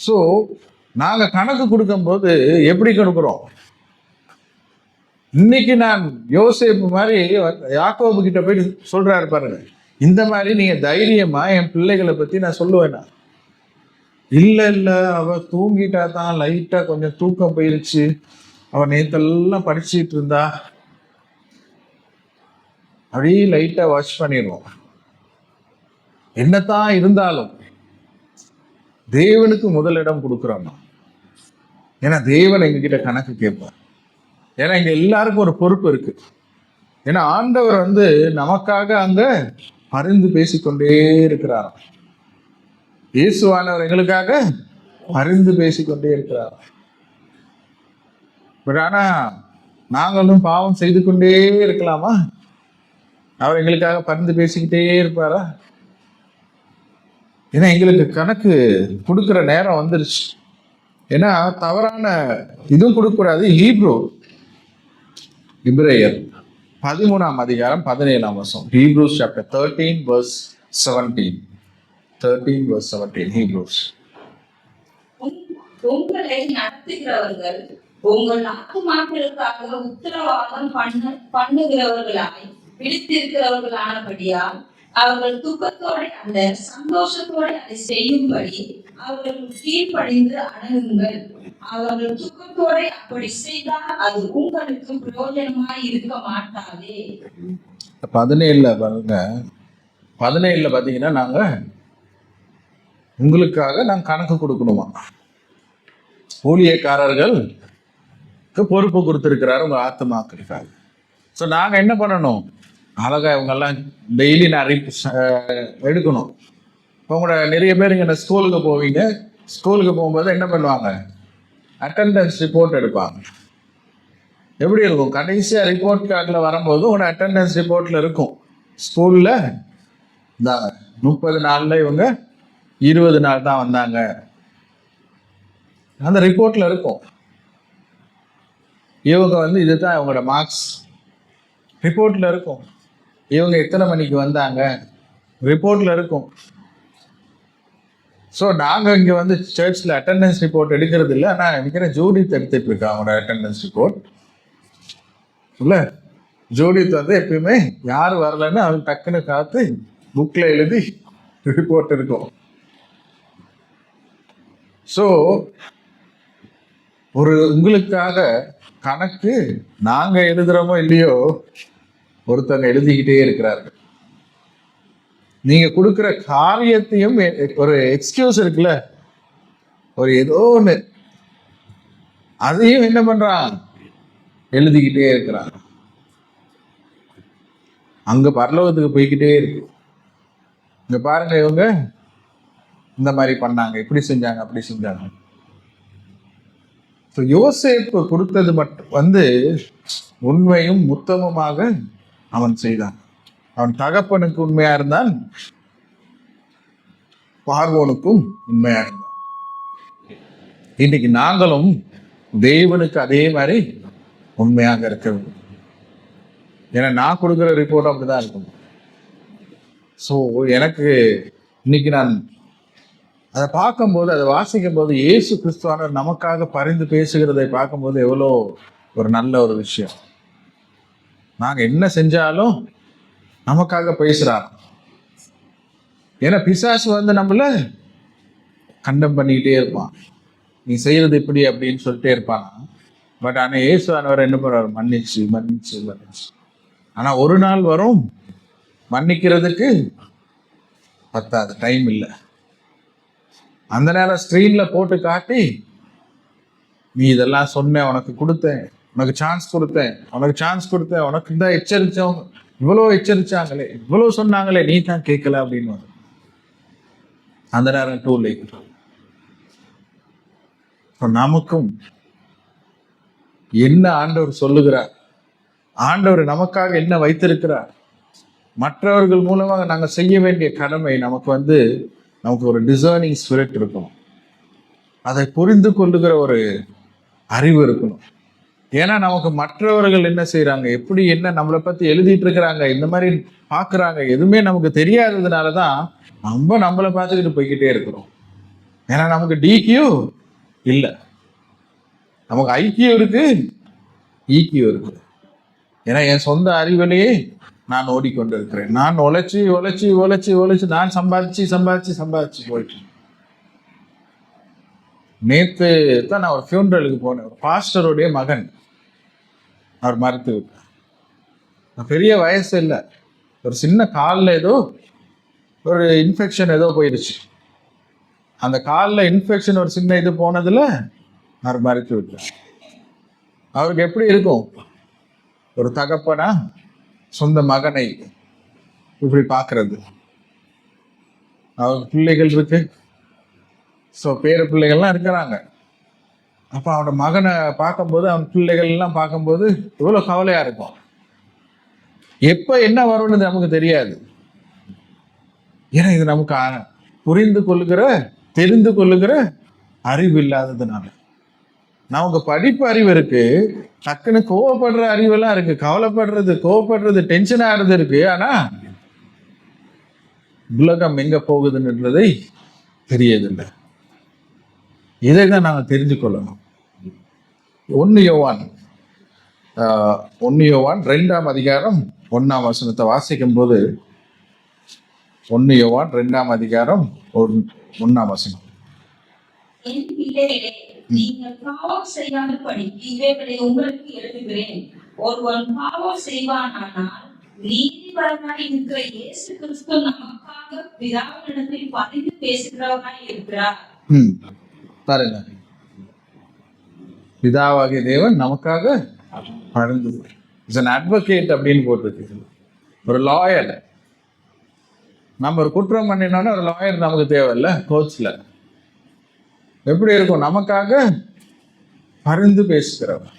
ஸோ நாங்க கணக்கு கொடுக்கும்போது எப்படி கொடுக்குறோம்? இன்னைக்கு நான் யோசேப்பு மாதிரி யாக்கோபு கிட்ட போய் சொல்றாரு பாருங்க, இந்த மாதிரி நீங்க தைரியமா என் பிள்ளைகளை பத்தி நான் சொல்லுவேனா? இல்ல அவ தூங்கிட்டா தான், லைட்டா கொஞ்சம் தூக்கம் போயிருச்சு, அவ நேத்தெல்லாம் படிச்சுட்டு இருந்தா, அப்படியே லைட்டா வாஷ் பண்ணிடுவோம். என்னத்தான் இருந்தாலும் தேவனுக்கு முதலிடம் கொடுக்குறோம். ஏன்னா தேவன் எங்ககிட்ட கணக்கு கேட்பார். ஏன்னா இங்க எல்லாருக்கும் ஒரு பொறுப்பு இருக்கு. ஏன்னா ஆண்டவர் நமக்காக அங்க பரிந்து பேசிக்கொண்டே இருக்கிறார். இயேசுவானவர் எங்களுக்காக பரிந்து பேசிக்கொண்டே இருக்கிறார். பட் ஆனா நாங்களும் பாவம் செய்து கொண்டே இருக்கலாமா? அவர் எங்களுக்காக பரிந்து பேசிக்கிட்டே இருப்பாரா? ஏன்னா எங்களுக்கு கணக்கு கொடுக்குற நேரம் வந்துருச்சு. ஏன்னா தவறான இதுவும் கொடுக்கக்கூடாது. இப்ரேயர் 13ஆம் அதிகாரம் 17ஆம் வசனம். Hebrews chapter 13 verse 17. 13 verse 17 Hebrews. உங்களை நடத்துகிறவர்கள் உங்கள் ஆத்துமாக்களுக்காக உத்தரவாதம் பண்ணுகிறவர்களாய் விழித்திருக்கிறவர்களானபடியால் அவர்கள் துக்கத்தோட அல்ல சந்தோஷத்தோட அதை செய்யும்படி அவர்கள் கீழ்ப்படிந்து அணுகுங்கள். அவர்கள் துக்கத்தோட அப்படி செய்தால் அது உங்களுக்கு பிரயோஜனமாய் இருக்க மாட்டாதே. 17 பாருங்க. 17 பாத்தீங்கன்னா நாங்க உங்களுக்காக நாங்க கணக்கு கொடுக்கணுமா? ஊழியக்காரர்களுக்கு பொறுப்பு கொடுத்திருக்கிறாரு உங்க ஆத்துமாக்களுக்காக. ஸோ நாங்க என்ன பண்ணணும்? அழகா இவங்கெல்லாம் டெய்லி நான் எடுக்கணும். இப்போ உங்களோட நிறைய பேர் இங்கே ஸ்கூலுக்கு போவீங்க. ஸ்கூலுக்கு போகும்போது என்ன பண்ணுவாங்க? அட்டெண்டன்ஸ் ரிப்போர்ட் எடுப்பாங்க. எப்படி இருக்கும்? கடைசியாக ரிப்போர்ட் கார்டில் வரும்போது உங்களோட அட்டெண்டன்ஸ் ரிப்போர்ட்டில் இருக்கும். ஸ்கூலில் இந்தாங்க 30 நாளில் இவங்க 20 நாள் தான் வந்தாங்க, அந்த ரிப்போர்ட்டில் இருக்கும். இவங்க இதுதான் இவங்களோட மார்க்ஸ் ரிப்போர்ட்டில் இருக்கும். இவங்க எத்தனை மணிக்கு வந்தாங்க ரிப்போர்ட்டில் இருக்கும். ஸோ நாங்கள் இங்கே சர்ச்சில் அட்டெண்டன்ஸ் ரிப்போர்ட் எடுக்கிறது இல்லை. ஆனால் நினைக்கிறேன் ஜூடித் எடுத்துட்டு இருக்கா அவங்களோட அட்டெண்டன்ஸ் ரிப்போர்ட். இல்லை, ஜூடித் எப்பயுமே யார் வரலன்னு அவங்க டக்குன்னு காத்து புக்கில் எழுதி ரிப்போர்ட் இருக்கும். ஸோ உங்களுக்காக கணக்கு நாங்க எழுதுறோமோ இல்லையோ ஒருத்தங்க எழுதிக்கிட்டே இருக்கிறார்கள். நீங்க கொடுக்குற காரியத்தையும் ஒரு எக்ஸ்கியூஸ் இருக்குல்ல, ஒரு ஏதோ ஒண்ணு, அதையும் என்ன பண்றான்? எழுதிக்கிட்டே இருக்கிறான். அங்க பரலோகத்துக்கு போய்கிட்டே இருக்கு. இங்க பாருங்க, இவங்க இந்த மாதிரி பண்ணாங்க, இப்படி செஞ்சாங்க, அப்படி செஞ்சாங்க. யோசேப்பு கொடுத்தது மட்டும் உண்மையும் உத்தமமாக அவன் செய்தான். அவன் தகப்பனுக்கு உண்மையா இருந்தான், பார்வோனுக்கும் உண்மையா இருந்தான். இன்னைக்கு நாங்களும் தேவனுக்கு அதே மாதிரி உண்மையாக இருக்க வேண்டும். ஏன்னா நான் கொடுக்குற ரிப்போர்ட் அப்படிதான் இருக்கும். ஸோ எனக்கு இன்னைக்கு நான் அதை பார்க்கும்போது, அதை வாசிக்கும் போது, இயேசு கிறிஸ்துவானவர் நமக்காக பரிந்து பேசுகிறதை பார்க்கும்போது எவ்வளோ ஒரு நல்ல ஒரு விஷயம். நாங்க என்ன செஞ்சாலும் நமக்காக பேசுறார். ஏன்னா பிசாசு நம்மள கண்டம் பண்ணிக்கிட்டே இருப்பான், நீ செய்யறது இப்படி அப்படின்னு சொல்லிட்டே இருப்பான். பட் ஆனா இயேசுவானவர் என்ன பண்ணுவார்? மன்னிச்சு மன்னிச்சு மன்னிச்சு. ஆனா ஒரு நாள் வரும், மன்னிக்கிறதுக்கு பத்தாது, டைம் இல்லை. அந்த நேரம் ஸ்க்ரீன்ல போட்டு காட்டி, நீ இதெல்லாம் சொன்ன, உனக்கு கொடுத்தேன், உனக்கு சான்ஸ் கொடுத்தேன், உனக்கு சான்ஸ் கொடுத்தேன், உனக்கு தான் எச்சரித்தோம், இவ்வளோ எச்சரிச்சாங்களே, இவ்வளோ சொன்னாங்களே, நீ தான் கேட்கல அப்படின்னு அந்த நேரம் டூ லேட். நமக்கும் என்ன ஆண்டவர் சொல்லுகிறார், ஆண்டவர் நமக்காக என்ன வைத்திருக்கிறார், மற்றவர்கள் மூலமாக நாங்கள் செய்ய வேண்டிய கடமை நமக்கு ஒரு டிசர்னிங் ஸ்பிரிட் இருக்கணும். அதை புரிந்து கொள்ளுகிற ஒரு அறிவு இருக்கணும். ஏன்னா நமக்கு மற்றவர்கள் என்ன செய்யறாங்க, எப்படி என்ன நம்மளை பத்தி எழுதிட்டு இருக்கிறாங்க, இந்த மாதிரி பாக்குறாங்க, எதுவுமே நமக்கு தெரியாததுனாலதான் நம்மளை பார்த்துக்கிட்டு போய்கிட்டே இருக்கிறோம். ஏன்னா நமக்கு டிக்யூ இல்லை, நமக்கு ஐக்கியம் இருக்கு, ஈக்கியம் இருக்கு. ஏன்னா என் சொந்த அறிவிலேயே நான் ஓடிக்கொண்டு இருக்கிறேன். நான் உழைச்சி உழைச்சி உழைச்சி உழைச்சி நான் சம்பாதிச்சு சம்பாதிச்சு சம்பாதிச்சு போயிட்டு. நேத்து தான் நான் ஒரு ஃபியூனரலுக்கு போனேன். ஒரு பாஸ்டருடைய மகன், அவர் மறுத்து விட்டார். பெரிய வயசு இல்லை, ஒரு சின்ன காலில் ஏதோ ஒரு இன்ஃபெக்ஷன் ஏதோ போயிடுச்சு. அந்த காலில் இன்ஃபெக்ஷன் ஒரு சின்ன இது போனதுல அவர் மறுத்து விட்டார். அவருக்கு எப்படி இருக்கும், ஒரு தகப்பனா சொந்த மகனை இப்படி பார்க்கறது. அவருக்கு பிள்ளைகள் இருக்கு, ஸோ பேர பிள்ளைகள்லாம் இருக்கிறாங்க. அப்போ அவனோட மகனை பார்க்கும்போது, அவன் பிள்ளைகள் எல்லாம் பார்க்கும்போது இவ்வளோ கவலையா இருக்கும். எப்போ என்ன வரும்னு நமக்கு தெரியாது. ஏன்னா இது நமக்கு புரிந்து கொள்ளுகிற, தெரிந்து கொள்ளுகிற அறிவு இல்லாததுனால. நமக்கு படிப்பு அறிவு இருக்கு, டக்குன்னு கோவப்படுற அறிவெல்லாம் இருக்கு, கவலைப்படுறது, கோவப்படுறது, டென்ஷன் ஆகிறது இருக்கு. ஆனா உலகம் எங்க போகுதுன்றதை தெரியதில்லை. இதை தான் நாங்கள் தெரிஞ்சு கொள்ளணும். 1 யோவான் 2ஆம் அதிகாரம் 1ஆம் வசனத்தை வாசிக்கும் போது, 1 யோவான் 2ஆம் அதிகாரம் 1ஆம் வசனம். என் பிள்ளைகளே, நீங்கள் பாவம் செய்யாமல் படிக்கு இவைகளை உங்களுக்கு எழுதுகிறேன். ஒருவன் பாவம் செய்வானானால் நீதிபரனாய் இருக்கிற இயேசு கிறிஸ்து நமக்காக பிதாவினிடத்தில் பரிந்து பேசுகிறவராய் இருக்கிறார். பாருங்க, பிதாவாகிய தேவன் நமக்காக பரிந்து, இஸ் an advocate அப்படின்னு போட்டிருக்கு. ஒரு லாயர். நம்ம ஒரு குற்றம் பண்ணினோன்னா ஒரு லாயர் நமக்கு தேவையில்ல. கோர்ட்ஸ்ல எப்படி இருக்கும், நமக்காக பரிந்து பேசுகிறவர்.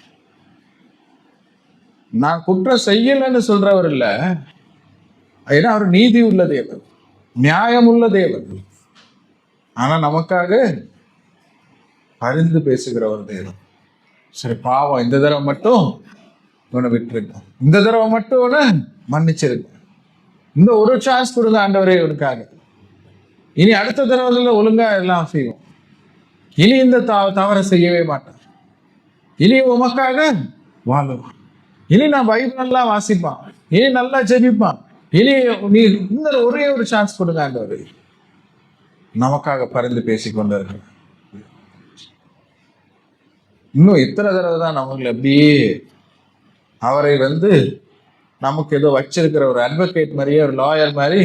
நான் குற்றம் செய்யலைன்னு சொல்றவர் இல்ல, ஏன்னா அவர் நீதி உள்ள தேவன், நியாயம் உள்ள தேவன். ஆனா நமக்காக பரிந்து பேசுகிறவர் தேவன். சரி, பாவம் இந்த தடவை மட்டும் இவனை விட்டுருங்க, இந்த தடவை மட்டும் இவனை மன்னிச்சிருங்க, இந்த ஒரு சான்ஸ் கொடுங்க ஆண்டவரே இவனுக்காக, இனி அடுத்த தடவை ஒழுங்கா எல்லாம் செய்வோம், இனி இந்த தவறை செய்யவே மாட்டான், இனி உமக்காக வாழுவான், இனி நான் பைபிள் நல்லா வாசிப்பான், இனி நல்லா ஜெபிப்பான், இனி நீ இந்த ஒரே ஒரு சான்ஸ் கொடுங்க ஆண்டவரே. நமக்காக பரிந்து பேசிக்கொண்டார்கள். இன்னும் எத்தனை தடவை தான் நம்மளை அப்படியே அவரை நமக்கு ஏதோ வச்சிருக்கிற ஒரு அட்வொகேட் மாதிரியே, ஒரு லாயர் மாதிரி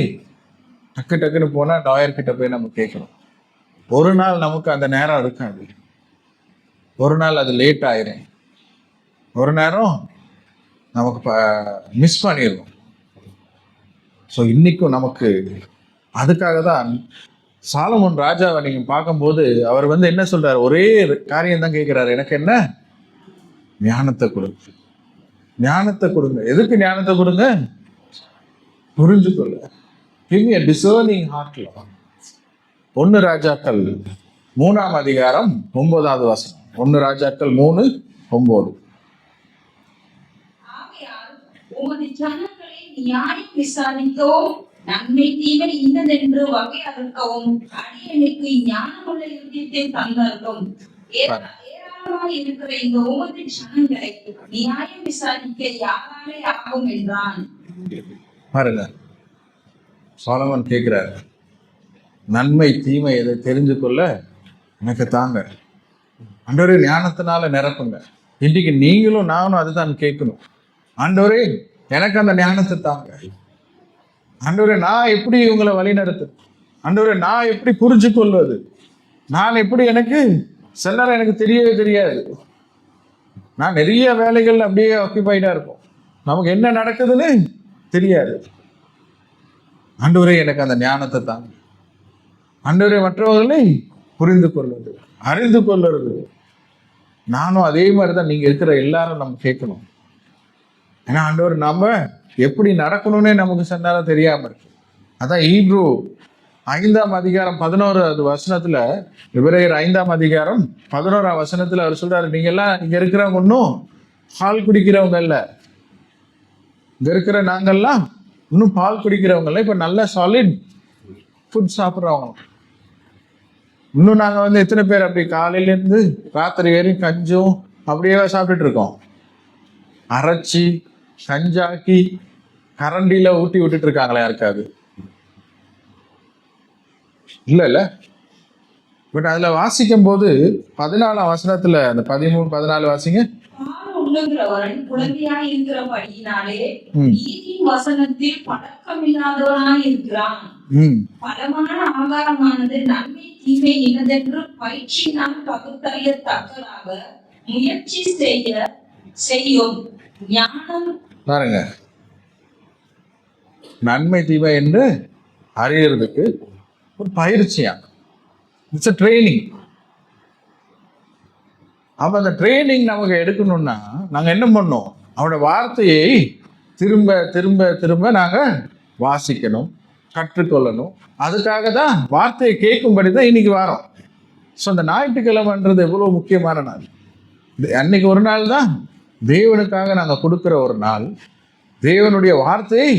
டக்கு டக்குன்னு போனா லாயர் கிட்ட போய் நம்ம கேட்கணும். ஒரு நாள் நமக்கு அந்த நேரம் இருக்காது, ஒரு நாள் அது லேட் ஆயிரும், ஒரு நேரம் நமக்கு மிஸ் பண்ணிடுவோம். ஸோ இன்னைக்கும் நமக்கு அதுக்காக தான் சாலமோன் ராஜாவை நீங்க பார்க்கும்போது அவர் என்ன சொல்றாரு, ஒரே காரியம் தான் கேட்கிறாரு, எனக்கு என்ன ஞானத்தை கொடுங்க, ஞானத்தை கொடுங்க. எதுக்கு ஞானத்தை கொடுங்க, புரிஞ்சுக்கொள்ள. Give me a discerning heart. 1 ராஜாக்கள் 3ஆம் அதிகாரம் 9வது வசனம். 1 ராஜாக்கள் 3:9. உமது ஜனங்களை நியாயம் விசாரிக்கவும் நன்மை தீமை இன்னதென்று வகையறுக்கவும் அடியனுக்கு ஞானமுள்ள இருதயத்தை தந்தார்கள். ஏராளமாக இருக்கிற இந்த உமது ஜனங்களை நியாயம் விசாரிக்க யாராலே ஆகும் என்றான். பாருங்க, சாலமன் கேட்கிறார், நன்மை தீமை எதை தெரிஞ்சு கொள்ள எனக்கு தாங்க ஆண்டவரே, ஞானத்தினால நிரப்புங்க. இன்றைக்கு நீங்களும் நானும் அதுதான் கேட்கணும். ஆண்டவரே எனக்கு அந்த ஞானத்தை தாங்க. ஆண்டவரே நான் எப்படி இவங்களை வழி நடத்து, ஆண்டவரே நான் எப்படி புரிஞ்சு கொள்வது, நான் எப்படி, எனக்கு சிலர் எனக்கு தெரியவே தெரியாது, நான் நிறைய வேலைகள் அப்படியே ஆக்கியபைடா இருக்கும், நமக்கு என்ன நடக்குதுன்னு தெரியாது. ஆண்டவரே எனக்கு அந்த ஞானத்தை தாங்க. ஆண்டவரே மற்றவர்களை புரிந்து கொள்வது, அறிந்து கொள்வது. நானும் அதே மாதிரிதான் நீங்க இருக்கிற எல்லாரும் நம்ம கேட்கணும். ஏன்னா ஆண்டவர் நாம எப்படி நடக்கணும்னே நமக்கு சொன்னாலும் தெரியாம இருக்கு. அதான் ஈப்ரு 5ஆம் அதிகாரம் 11வது வசனத்துல, எபிரேயர் 5ஆம் அதிகாரம் 11ஆம் வசனத்துல அவர் சொல்றாரு, நீங்க எல்லாம் இங்க இருக்கிறவங்க இன்னும் பால் குடிக்கிறவங்க இல்ல, இங்க இருக்கிற நாங்கெல்லாம் இன்னும் பால் குடிக்கிறவங்க இல்ல, இப்ப நல்ல சாலிட் ஃபுட் சாப்பிட்றவங்க. இன்னும் நாங்க வந்து எத்தனை பேர் அப்படி காலையில இருந்து ராத்திரி வரையும் கஞ்சும் அப்படியே சாப்பிட்டுட்டு இருக்கோம். அரைச்சி கஞ்சாக்கி கரண்டியில ஊட்டி விட்டுட்டு இருக்காங்களா யாருக்காது? இல்ல. பட் அதுல வாசிக்கும் போது 14ஆம் வசனத்துல அந்த 13, 14 வாசிங்க. பால் உண்ணுகிறவன் குழந்தையாய் இருக்கிறபடியினாலே நீதியின் வசனத்தில் பழக்கமில்லாதவனாய் இருக்கிறான். பலமான ஆகாரமானது நன்மை தீமை இன்னதென்று பயிற்சியினால் பகுத்தறியத்தக்கதாக முயற்சி செய்யும் ஞானம். பாருங்க, நன்மை தீமை என்று அறியறதுக்கு ஒரு பயிற்சியா, இட்ஸ் அ ட்ரைனிங். அப்ப அந்த ட்ரைனிங் நமக்கு எடுக்கணும்னா நாங்க என்ன பண்ணோம்? அவனோட வார்த்தையை திரும்ப திரும்ப திரும்ப நாங்க வாசிக்கணும், கற்றுக்கொள்ளணும். அதுக்காக தான் வார்த்தையை கேட்கும்படி தான் இன்னைக்கு வாரோம். ஸோ அந்த ஞாயிற்றுக்கிழமைன்றது எவ்வளோ முக்கியமான நாள். அன்னைக்கு ஒரு நாள் தான் தேவனுக்காக நாங்கள் கொடுக்குற ஒரு நாள், தேவனுடைய வார்த்தையை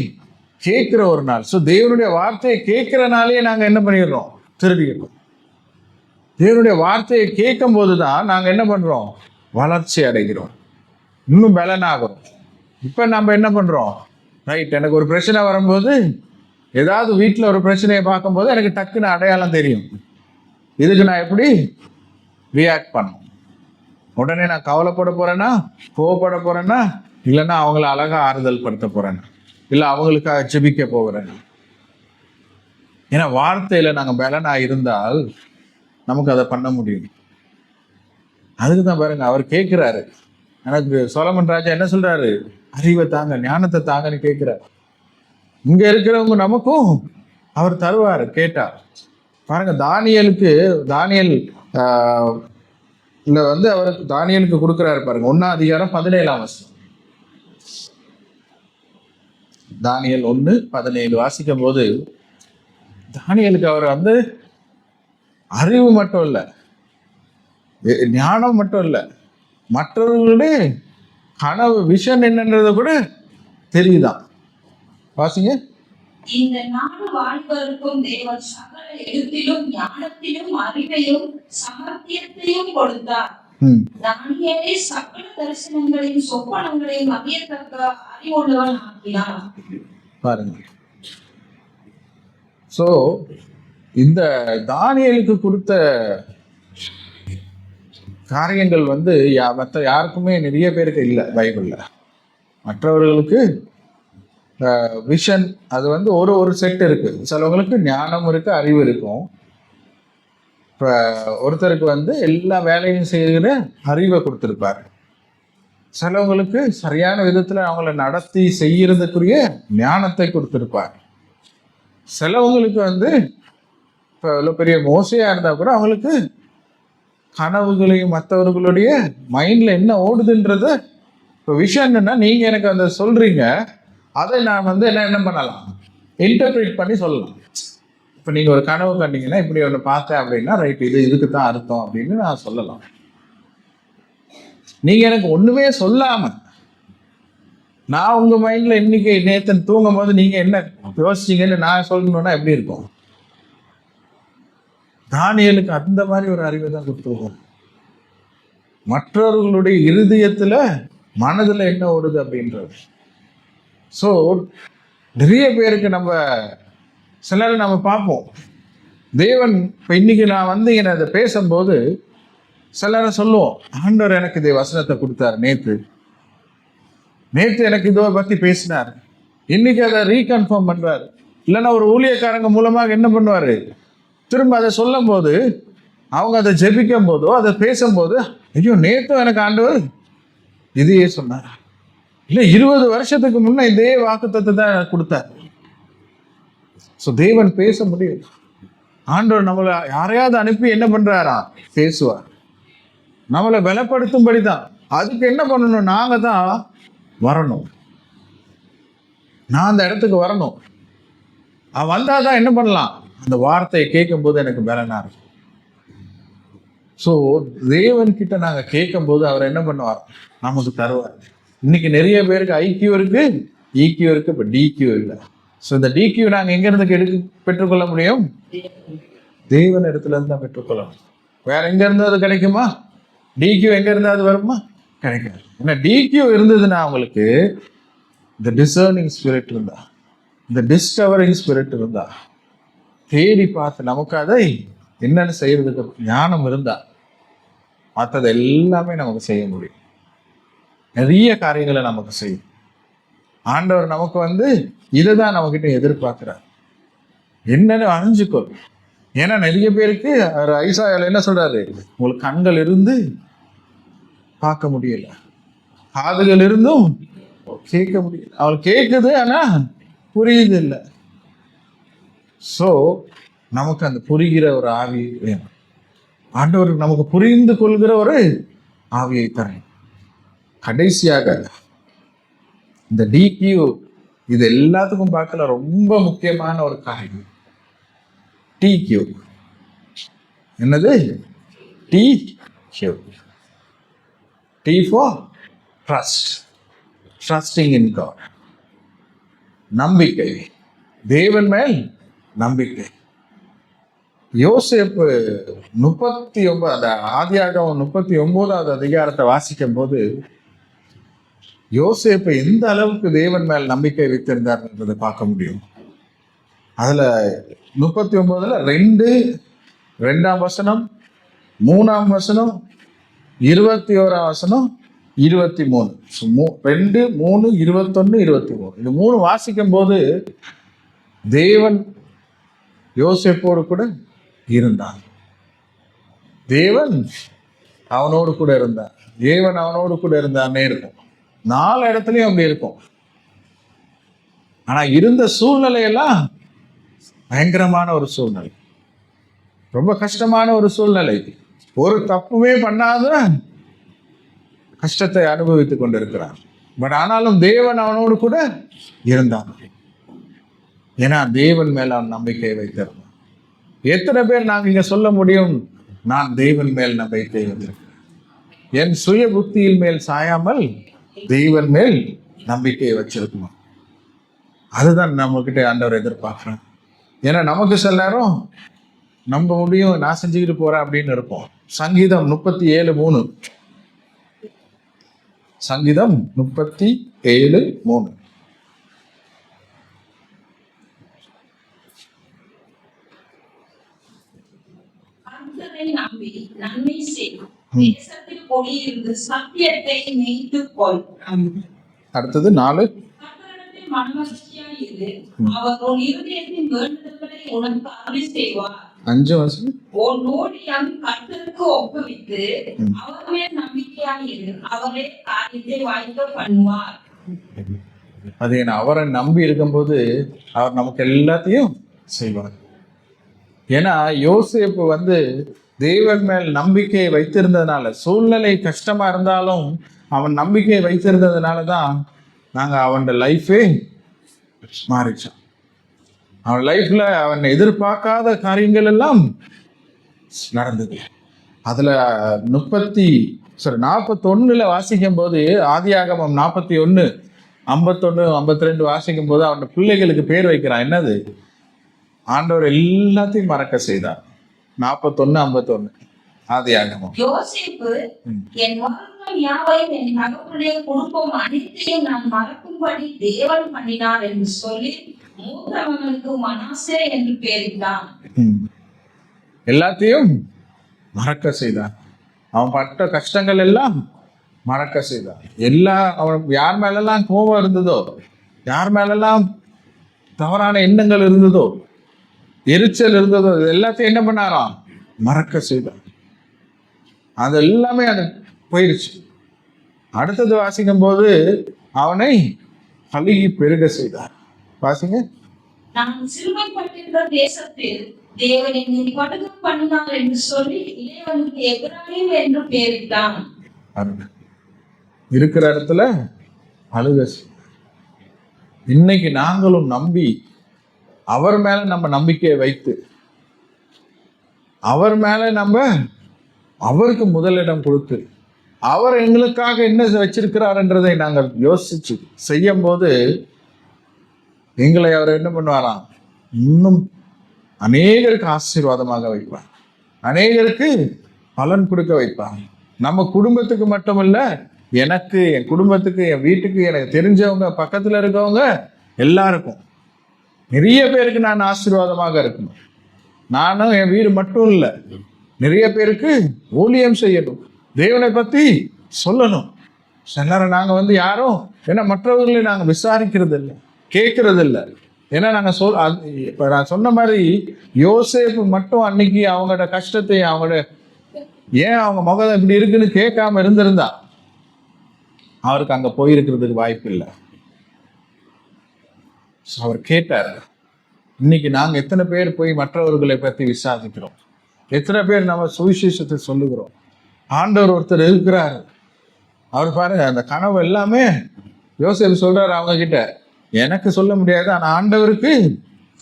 கேட்குற ஒரு நாள். ஸோ தேவனுடைய வார்த்தையை கேட்குறனாலே நாங்கள் என்ன பண்ணிடுறோம்? திருடிக்கிறோம். தேவனுடைய வார்த்தையை கேட்கும் போது தான் நாங்கள் என்ன பண்ணுறோம்? வளர்ச்சி அடைகிறோம், இன்னும் பலனாகிறோம். இப்போ நம்ம என்ன பண்ணுறோம்? ரைட், எனக்கு ஒரு பிரச்சனை வரும்போது, ஏதாவது வீட்டில் ஒரு பிரச்சனையை பார்க்கும்போது எனக்கு டக்குன்னு அடையாளம் தெரியும். இதுக்கு நான் எப்படி ரியாக்ட் பண்ணணும்? உடனே நான் கவலைப்பட போறேன்னா, கோவப்பட போறேன்னா, இல்லைன்னா அவங்கள அழகா ஆறுதல் படுத்த போறேன்னா, இல்லை அவங்களுக்காக ஜெபிக்க போகிறேன். ஏன்னா வார்த்தையில நாங்கள் பலனா இருந்தால் நமக்கு அதை பண்ண முடியும். அதுக்கு தான் பாருங்க அவர் கேட்கிறாரு. எனக்கு சொலமன் ராஜா என்ன சொல்றாரு? அறிவை தாங்க, ஞானத்தை தாங்கன்னு கேட்கிறார். இங்க இருக்கிறவங்க நமக்கும் அவர் தருவாரு கேட்டா. பாருங்க, தானியல் இல்ல வந்து அவருக்கு தானியலுக்கு கொடுக்குறாரு பாருங்க. 1ஆம் அதிகாரம் 17ஆம் வசனம். தானியல் 1:17 வாசிக்கும் போது, தானியலுக்கு அவர் வந்து அறிவு மட்டும் இல்லை, ஞானம் மட்டும் இல்லை, மற்றவர்களுடைய கனவு விஷன் என்னன்றத கூட தெரியுதான். வாசிங்க. இந்த நாடு வாழ்வதற்கும் தேவன் சகல எழுத்திலும் ஞானத்திலும் அறிவையும் சமர்த்தியத்தையும் கொடுத்தார். தானியேலை சகல தரிசனங்களையும் சொப்பனங்களையும் அறியத்தக்க அறிவுள்ளவன் ஆக்கினார். பாருங்க, சோ இந்த தானியேலுக்கு கொடுத்த காரியங்கள் வந்து மற்ற யாருக்குமே நிறைய பேருக்கு இல்லை பைபிள்ல. மற்றவர்களுக்கு விஷன் அது வந்து ஒரு செட் இருக்கு. சிலவங்களுக்கு ஞானம் இருக்கு, அறிவு இருக்கும். இப்போ ஒருத்தருக்கு வந்து எல்லா வேலையும் செய்கிற அறிவை கொடுத்துருப்பாரு. சிலவங்களுக்கு சரியான விதத்தில் அவங்கள நடத்தி செய்யறதுக்குரிய ஞானத்தை கொடுத்துருப்பார். சிலவங்களுக்கு வந்து இப்போ இவ்வளோ பெரிய மோசையாக இருந்தால் கூட அவங்களுக்கு கனவுகளையும் மற்றவர்களுடைய மைண்டில் என்ன ஓடுதுன்றத, இப்போ விஷயம் என்னன்னா, நீங்கள் எனக்கு அந்த சொல்கிறீங்க, அதை நான் வந்து என்ன பண்ணலாம்? இன்டர்பிரேட் பண்ணி சொல்லலாம். இப்போ நீங்கள் ஒரு கனவு கண்டீங்கன்னா, இப்படி ஒன்று பார்த்தேன் அப்படின்னா, ரைட், இதுக்கு தான் அர்த்தம் அப்படின்னு நான் சொல்லலாம். நீங்கள் எனக்கு ஒன்றுமே சொல்லாமல் நான் உங்கள் மைண்டில் இன்னைக்கு நேத்தன் தூங்கும் போது நீங்கள் என்ன யோசிச்சிங்கன்னு நான் சொல்லணும்னா எப்படி இருக்கும்? தானியலுக்கு அந்த மாதிரி ஒரு அறிவை தான் கொடுத்துருக்கோம். மற்றவர்களுடைய இருதயத்தில் மனதில் என்ன ஓடுது அப்படின்றது. ஸோ நிறைய பேருக்கு நம்ம சிலரை நம்ம பார்ப்போம். தேவன் இப்போ இன்னைக்கு நான் வந்து அதை பேசும்போது சிலரை சொல்லுவோம், ஆண்டவர் எனக்கு இதே வசனத்தை கொடுத்தாரு, நேற்று எனக்கு இதோ பற்றி பேசினார், இன்னைக்கு அதை ரீகன்ஃபார்ம் பண்றாரு. இல்லைன்னா ஒரு ஊழியக்காரங்க மூலமாக என்ன பண்ணுவாரு, திரும்ப அதை சொல்லும் போது, அவங்க அதை ஜெபிக்கும் போதோ அதை பேசும்போது, ஐயோ நேற்றும் எனக்கு ஆண்டவர் இதையே சொன்னார், இல்ல 20 வருஷத்துக்கு முன்ன இதே வாக்குத்தத்தை தான் கொடுத்தார். ஸோ தேவன் பேச முடியும். ஆண்டவர் நம்மளை யாரையாவது அனுப்பி என்ன பண்றாரா? பேசுவார். நம்மளை பலப்படுத்தும்படி தான். அதுக்கு என்ன பண்ணணும்? நாங்க தான் வரணும். நான் அந்த இடத்துக்கு வரணும். வந்தாதான் என்ன பண்ணலாம்? அந்த வார்த்தையை கேட்கும் போது எனக்கு பலனா இருக்கும். ஸோ தேவன் கிட்ட நாங்க கேட்கும் போது அவர் என்ன பண்ணுவார்? நமக்கு தருவார். இன்னைக்கு நிறைய பேருக்கு ஐக்கியூ இருக்கு, ஈக்யூ இருக்கு, இப்போ டிக்யூ இல்லை. ஸோ இந்த டிக்யூ நாங்க எங்க இருந்து பெற்றுக்கொள்ள முடியும்? தேவன் இடத்துல இருந்து தான் பெற்றுக்கொள்ளணும். வேற எங்க இருந்து அது கிடைக்குமா? டிக்யூ எங்க இருந்து அது வருமா? கிடைக்காது. ஏன்னா டிக்யூ இருந்ததுன்னா அவங்களுக்கு இந்த டிசர்னிங் ஸ்பிரிட் இருந்தா, இந்த டிஸ்கவரிங் ஸ்பிரிட் இருந்தா, தேடி பார்த்து நமக்கு அதை என்னன்னு செய்யறதுக்கு ஞானம் இருந்தா மற்றது எல்லாமே நமக்கு செய்ய முடியும். நிறைய காரியங்களை நமக்கு செய்யும். ஆண்டவர் நமக்கு இதை தான் நம்மகிட்ட எதிர்பார்க்கிறார். என்னன்னு அறிஞ்சுக்கொள். ஏன்னா நிறைய பேருக்கு ஐசாயால என்ன சொல்றாரு? உங்களுக்கு கண்கள் இருந்து பார்க்க முடியல, காதுகள் இருந்தும் கேட்க முடியல. அவள் கேட்குது ஆனா புரியுது இல்லை. ஸோ நமக்கு அந்த புரிகிற ஒரு ஆவி வேணும். ஆண்டவர் நமக்கு புரிந்து கொள்கிற ஒரு ஆவியை தரணும். கடைசியாக இந்த டிக்யூ இது எல்லாத்துக்கும் பார்க்கல ரொம்ப முக்கியமான ஒரு காரியம் டிக்யூ. என்னது? டிக்யூ. T for trust, trusting in God. நம்பிக்கை, தேவன் மேல் நம்பிக்கை. யோசேப்பு 39 ஆதியாகமம் 39வது அதிகாரத்தை வாசிக்கும் போது யோசேப்பு எந்த அளவுக்கு தேவன் மேல் நம்பிக்கை வைத்திருந்தார்ன்றதை பார்க்க முடியும். அதுல 39ல 2ஆம் வசனம், 3ஆம் வசனம், 21ஆம் வசனம், 23. 2, 3, 21, 23 இது 3 வாசிக்கும் போது தேவன் யோசேப்போடு கூட இருந்தான். தேவன் அவனோடு கூட இருந்தார். தேவன் அவனோடு கூட இருந்தானே இருக்கும். 4 இடத்துலயும் அப்படி இருக்கும். ஆனா இருந்த சூழ்நிலையெல்லாம் பயங்கரமான ஒரு சூழ்நிலை, ரொம்ப கஷ்டமான ஒரு சூழ்நிலை. ஒரு தப்புமே பண்ணாத கஷ்டத்தை அனுபவித்துக் கொண்டிருக்கிறான். பட் ஆனாலும் தேவன் அவனோடு கூட இருந்தான். ஏன்னா தேவன் மேல அவன் நம்பிக்கையை வைத்திருந்தான். எத்தனை பேர் நாங்க இங்க சொல்ல முடியும்? நான் தேவன் மேல் நம்பிக்கை வைத்திருக்கிறேன். என் சுய புத்தியின் மேல் சாயாமல் தேவன் மேல் நம்பிக்கையை வச்சிருக்கணும். அதுதான் நம்ம கிட்ட ஆண்டவர் எதிர்பார்க்கிறேன். ஏன்னா நமக்கு சில நேரம் நம்ப முடியும், நான் செஞ்சுக்கிட்டு போறேன் அப்படின்னு இருப்போம். சங்கீதம் 37:3. சங்கீதம் 37:3. நம்பி நன்மை செய், தேசத்தில் குடியிருந்து சத்தியத்தை நீட்டுக் கொள். அடுத்தது 4. கர்த்தரிடத்தில் மனமகிழ்ச்சியாய் இரு, அவர் உன் இருதயத்தின் வேண்டுதல்களை உனக்கு அருள் செய்வார். 5 வசனம். உன் ஊழியம் கர்த்தருக்கு ஒப்புவித்து அவர் மேல் நம்பிக்கையாய் இரு, அவரே காரியத்தை வாய்க்க பண்ணுவார். அது என்ன, அவரை நம்பி இருக்கும்போது அவர் நமக்கு எல்லாத்தையும் செய்வார். ஏன்னா யோசேப்பு தேவன் மேல் நம்பிக்கையை வைத்திருந்ததுனால, சூழ்நிலை கஷ்டமா இருந்தாலும் அவன் நம்பிக்கையை வைத்திருந்ததுனால தான் நாங்க அவன் லைஃபே மாறிச்சான். அவன் லைஃப்ல அவன் எதிர்பார்க்காத காரியங்கள் எல்லாம் நடந்தது. அதுல 41 வாசிக்கும் போது, ஆதியாகமம் 41, 51, 52 வாசிக்கும் போது அவன் பிள்ளைகளுக்கு பேர் வைக்கிறான். என்னது? ஆண்டவர் எல்லாத்தையும் மறக்க செய்தார். 41, 51 ஆதியாகமம். யோசேப்பு, என் வருத்தம் யாவையும் என் தகப்பனுடைய குடும்பம் அனைத்தையும் நான் மறக்கும்படி தேவன் பண்ணினார் என்று சொல்லி மூத்தவனுக்கு மனாசே என்று பெயரிட்டான். எல்லாத்தையும் மறக்க செய்தான். அவன் பட்ட கஷ்டங்கள் எல்லாம் மறக்க செய்தான். அவன் யார் மேலெல்லாம் கோபம் இருந்ததோ, யார் மேலெல்லாம் தவறான எண்ணங்கள் இருந்ததோ, எரிச்சல் இருந்ததோ, எல்லாத்தையும் என்ன பண்ணாராம்? மறக்க செய்தார். அது எல்லாமே அது போயிடுச்சு. அடுத்தது வாசிக்கும் போது அவனை பலுகி பெருக செய்தார். வாசிங்க. நான் சிறுமைப்பட்டிருந்த தேசத்தில் தேவன் என்னை படுக பண்ணினார் என்று சொல்லி இளையவனுக்கு எப்ராயிம் என்று பெயரிட்டான். இருக்கிற இடத்துல அழுக. இன்னைக்கு நாங்களும் நம்பி அவர் மேல நம்ம நம்பிக்கையை வைத்து அவர் மேல நம்ம அவருக்கு முதலிடம் கொடுத்து அவர் எங்களுக்காக என்ன வச்சிருக்கிறார் என்றதை நாங்கள் யோசிச்சு செய்யும் போது எங்களை அவர் என்ன பண்ணுவாராம், இன்னும் அநேகருக்கு ஆசீர்வாதமாக வைப்பார், அநேகருக்கு பலன் கொடுக்க வைப்பார். நம்ம குடும்பத்துக்கு மட்டுமல்ல, எனக்கு, என் குடும்பத்துக்கு, என் வீட்டுக்கு, எனக்கு தெரிஞ்சவங்க, பக்கத்துல இருக்கவங்க எல்லாருக்கும், நிறைய பேருக்கு நான் ஆசீர்வாதமாக இருக்கணும். நானும் என் வீடு மட்டும் இல்லை, நிறைய பேருக்கு ஊழியம் செய்யணும், தேவனை பத்தி சொல்லணும். சில நேரம் நாங்க யாரும் ஏன்னா மற்றவர்களை நாங்க விசாரிக்கிறது இல்லை, கேட்கறது இல்லை. ஏன்னா நாங்க இப்ப நான் சொன்ன மாதிரி யோசேப்பு மட்டும் அன்னைக்கு அவங்களோட கஷ்டத்தை, அவங்களோட ஏன் அவங்க முகம் இப்படி இருக்குன்னு கேட்காம இருந்திருந்தா அவருக்கு அங்க போயிருக்கிறதுக்கு வாய்ப்பு இல்லை. அவர் கேட்டார். இன்னைக்கு நாங்க எத்தனை பேர் போய் மற்றவர்களை பத்தி விசாரிக்கிறோம், எத்தனை பேர் நம்ம சுவிசேஷத்தை சொல்லுகிறோம். ஆண்டவர் ஒருத்தர் இருக்கிறார், அவர் பாருங்க அந்த கனவு எல்லாமே யோசேப்பு சொல்றாரு அவங்க கிட்ட, எனக்கு சொல்ல முடியாது, ஆனா ஆண்டவருக்கு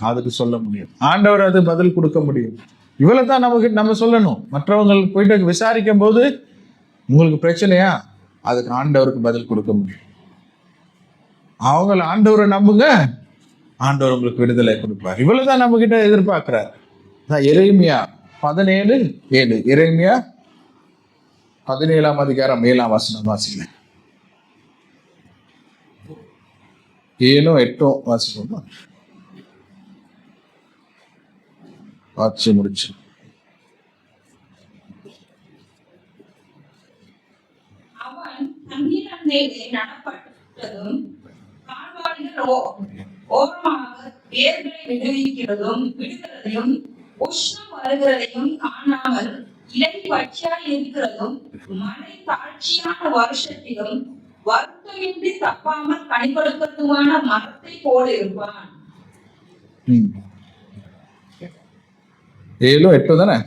அதுக்கு சொல்ல முடியும், ஆண்டவர் அது பதில் கொடுக்க முடியும். இவ்வளவு தான் நம்ம சொல்லணும். மற்றவங்களுக்கு போயிட்டு விசாரிக்கும் போது உங்களுக்கு பிரச்சனையா, அதுக்கு ஆண்டவருக்கு பதில் கொடுக்க முடியும். அவங்கள ஆண்டவரை நம்புங்க, ஆண்டவர் உங்களுக்கு விடுதலை கொடுப்பார். இவ்வளவுதான் நம்ம கிட்ட எதிர்பார்க்கிறார். எரேமியா 17:7, எரேமியா 17ஆம் அதிகாரம் 7ஆம் வசனம் வாசிங்க. 7, 8 வாசிப்போமா? வாசி முடிச்சு. அவன் தண்ணீர் அண்டையிலே நடப்பட்டதும் கால்வாய்கள் ஓரமாக வேர்களை விடுகிறதையும் உஷ்ணம் வருகிறதையும் காணாமல் இலை பச்சையாய் இருக்கிறதும் மழை தாழ்ச்சியான வருஷத்திலும் வருத்தமின்றி தப்பாமல் கனி கொடுக்கிறதுமான மரத்தை போல இருப்பான். 7, 8 தானே?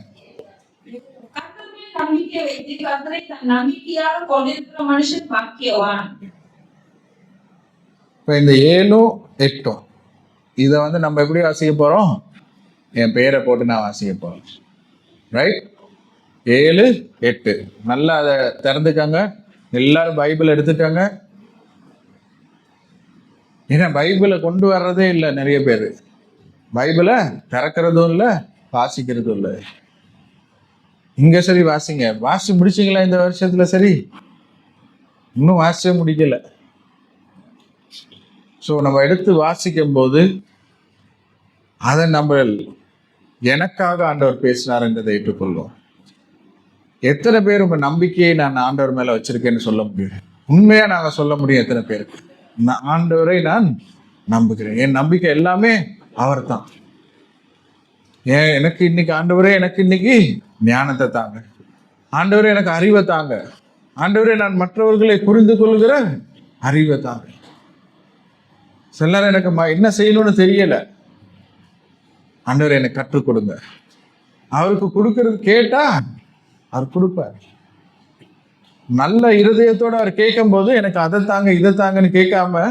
கர்த்தர் மேல் நம்பிக்கை வைத்து கர்த்தரை தன் நம்பிக்கையாக கொண்டிருக்கிற மனுஷன் பாக்கியவான். இப்போ இந்த 7, 8 இதை நம்ம எப்படி வாசிக்க போறோம்? என் பெயரை போட்டு நான் வாசிக்க போறேன். ரைட்? 7, 8 நல்லா அதை திறந்துக்காங்க. எல்லாரும் பைபிள் எடுத்துட்டாங்க. ஏன்னா பைபிளை கொண்டு வர்றதே இல்லை நிறைய பேர், பைபிளை திறக்கிறதும் இல்லை, வாசிக்கிறதும் இல்லை. இங்க சரி வாசிங்க. வாசி முடிச்சிங்களா இந்த வருஷத்துல? சரி, இன்னும் வாசிச்சே முடிக்கல. ஸோ நம்ம எடுத்து வாசிக்கும் போது அதை நம்ம எனக்காக ஆண்டவர் பேசினார் என்றதை ஏற்றுக்கொள்வோம். எத்தனை பேர் உங்க நம்பிக்கையை நான் ஆண்டவர் மேல வச்சிருக்கேன்னு சொல்ல முடியும்? உண்மையா நாங்க சொல்ல முடியும் எத்தனை பேருக்கு? ஆண்டவரை நான் நம்புகிறேன், என் நம்பிக்கை எல்லாமே அவர் தான். எனக்கு இன்னைக்கு ஆண்டவரே, எனக்கு இன்னைக்கு ஞானத்தை தாங்க, ஆண்டவரே எனக்கு அறிவை தாங்க, ஆண்டவரே நான் மற்றவர்களை புரிந்து கொள்கிற அறிவை தாங்க. சில நேரம் எனக்கு என்ன செய்யணும்னு தெரியல, ஆண்டவரே எனக்கு கற்றுக் கொடுங்க. அவருக்கு கொடுக்கறது கேட்டா அவர் கொடுப்பார். நல்ல இருதயத்தோட அவர் கேட்கும் போது எனக்கு அதை தாங்க இதை தாங்கன்னு கேட்காம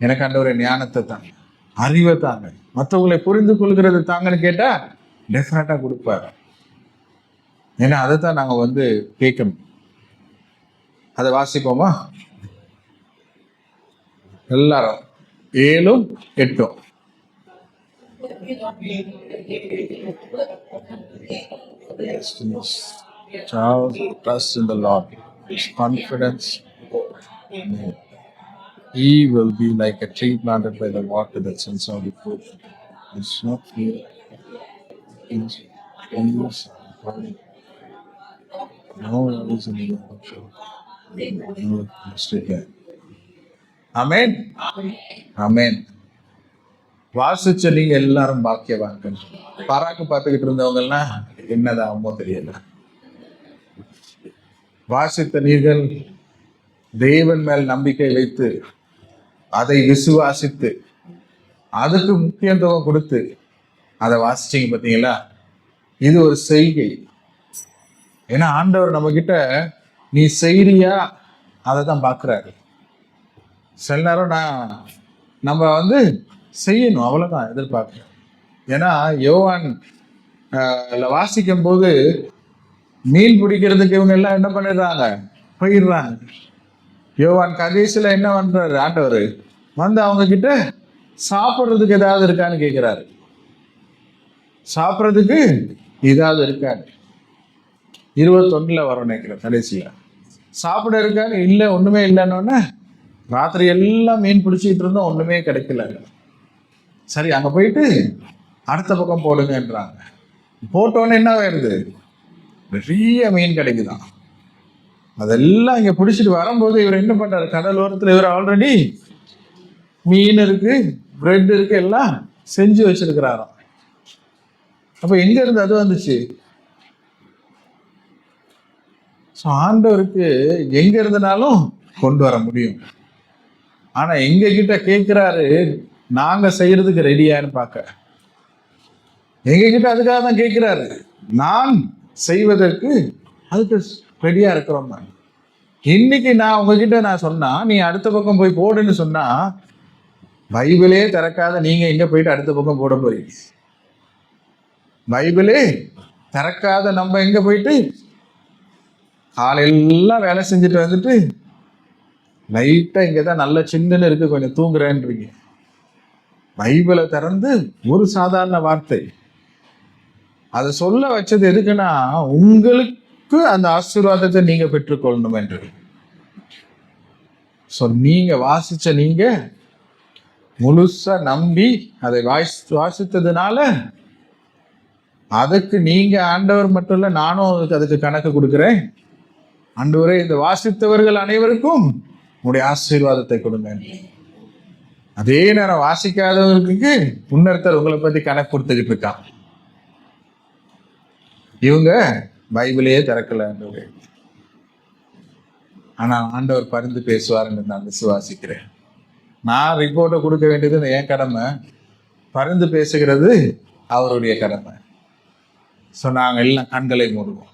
எனக்கு ஆண்டவரே ஞானத்தை தாங்க, அறிவை தாங்க, மற்றவங்களை புரிந்து கொள்கிறது தாங்கன்னு கேட்டா டெஃபினட்டா கொடுப்பார். ஏன்னா அதை தான் நாங்க கேட்கணும். அதை வாசிப்போமா எல்லாரும்? 7, 8 Child, trust in the Lord. His confidence, he will be like a tree planted by the water that sends out the fruit. It's not fear. It's endless. No worries in the future. Amen. Amen. வாசிச்ச நீங்க எல்லாரும் பாக்கியவான்கள். பராக்கு பார்த்துக்கிட்டு இருந்தவங்க எல்லாம் என்னதான் தெரியல. வாசித்த நீங்கள் தேவன் மேல் நம்பிக்கை வைத்து அதை விசுவாசித்து அதுக்கு முக்கியத்துவம் கொடுத்து அதை வாசிச்சீங்க பார்த்தீங்களா? இது ஒரு செய்கை. ஏன்னா ஆண்டவர் நம்ம கிட்ட நீ செய்றியா அதை தான் பார்க்குறாரு. சில நேரம் நம்ம செய்யணும், அவ்வளோதான் எதிர்பார்க்குறேன். ஏன்னா யோவான் வாசிக்கும் போது மீன் பிடிக்கிறதுக்கு இவங்க எல்லாம் என்ன பண்ணிடுறாங்க, போயிடுறாங்க. யோவான் கடைசியில் என்ன பண்றாரு, ஆண்டவர் அவங்க கிட்ட சாப்பிட்றதுக்கு ஏதாவது இருக்கான்னு கேட்குறாரு. சாப்பிட்றதுக்கு ஏதாவது இருக்கான்னு 21 வரும் நினைக்கிறேன். கடைசியில் சாப்பிட இருக்கான்னு இல்லை, ஒன்றுமே இல்லைன்னொன்னே ராத்திரி எல்லாம் மீன் பிடிச்சிட்டு இருந்தோம், ஒன்றுமே கிடைக்கல. சரி அங்கே போயிட்டு அடுத்த பக்கம் போடுங்கன்றாங்க. போட்டோன்னு என்ன ஆயிடுது, நிறைய மீன் கிடைக்குதான். அதெல்லாம் இங்கே பிடிச்சிட்டு வரும்போது இவர் என்ன பண்ணுறாரு, கடல் ஓரத்தில் இவர் ஆல்ரெடி மீன் இருக்கு, பிரெட் இருக்கு, எல்லாம் செஞ்சு வச்சிருக்கிறாராம். அப்போ எங்க இருந்து அது வந்துச்சு? ஆண்டவருக்கு எங்க இருந்தனாலும் கொண்டு வர முடியும். ஆனா எங்க கிட்ட கேட்கிறாரு, நாங்க செய்யறதுக்கு ரெடியான்னு பார்க்க. எங்க கிட்ட அதுக்காக தான் கேட்கிறாரு, நான் செய்வதற்கு அதுக்கு ரெடியா இருக்கிறோம். இன்னைக்கு நான் உங்ககிட்ட சொன்னா நீ அடுத்த பக்கம் போய் போடுன்னு சொன்னா, பைபிளே திறக்காத நீங்க எங்க போயிட்டு அடுத்த பக்கம் போட போறீங்க? பைபிளே திறக்காத நம்ம எங்க போயிட்டு காலையெல்லாம் வேலை செஞ்சுட்டு வந்துட்டு லைட்டா இங்கதான் நல்ல சின்னன்னு இருக்கு, கொஞ்சம் தூங்குறேன்றீங்க. பைபிளை திறந்து ஒரு சாதாரண வார்த்தை அதை சொல்ல வச்சது எதுக்குன்னா, உங்களுக்கு அந்த ஆசீர்வாதத்தை நீங்க பெற்றுக்கொள்ளணும் என்று. நீங்க வாசிச்ச நீங்க முழுசா நம்பி அதை வாசித்ததுனால அதுக்கு நீங்க ஆண்டவர் மட்டும் இல்ல, நானும் அதுக்கு கணக்கு கொடுக்கிறேன். ஆண்டவரே, இந்த வாசித்தவர்கள் அனைவருக்கும் உங்களுடைய ஆசீர்வாதத்தை கொடுங்க. அதே நேரம் வாசிக்காதவர்களுக்கு இன்னொருத்தர் உங்களை பத்தி கணக்கு கொடுத்துக்கிட்டு இருக்கான். இவங்க பைபிளையே திறக்கல. ஆனா ஆண்டவர் பரிந்து பேசுவாருன்னு நான் விசுவாசிக்கிறேன். நான் ரிப்போர்ட்டை கொடுக்க வேண்டியது என் கடமை, பரிந்து பேசுகிறது அவருடைய கடமை. நாங்கள் எல்லாம் கண்களை மூடுவோம்.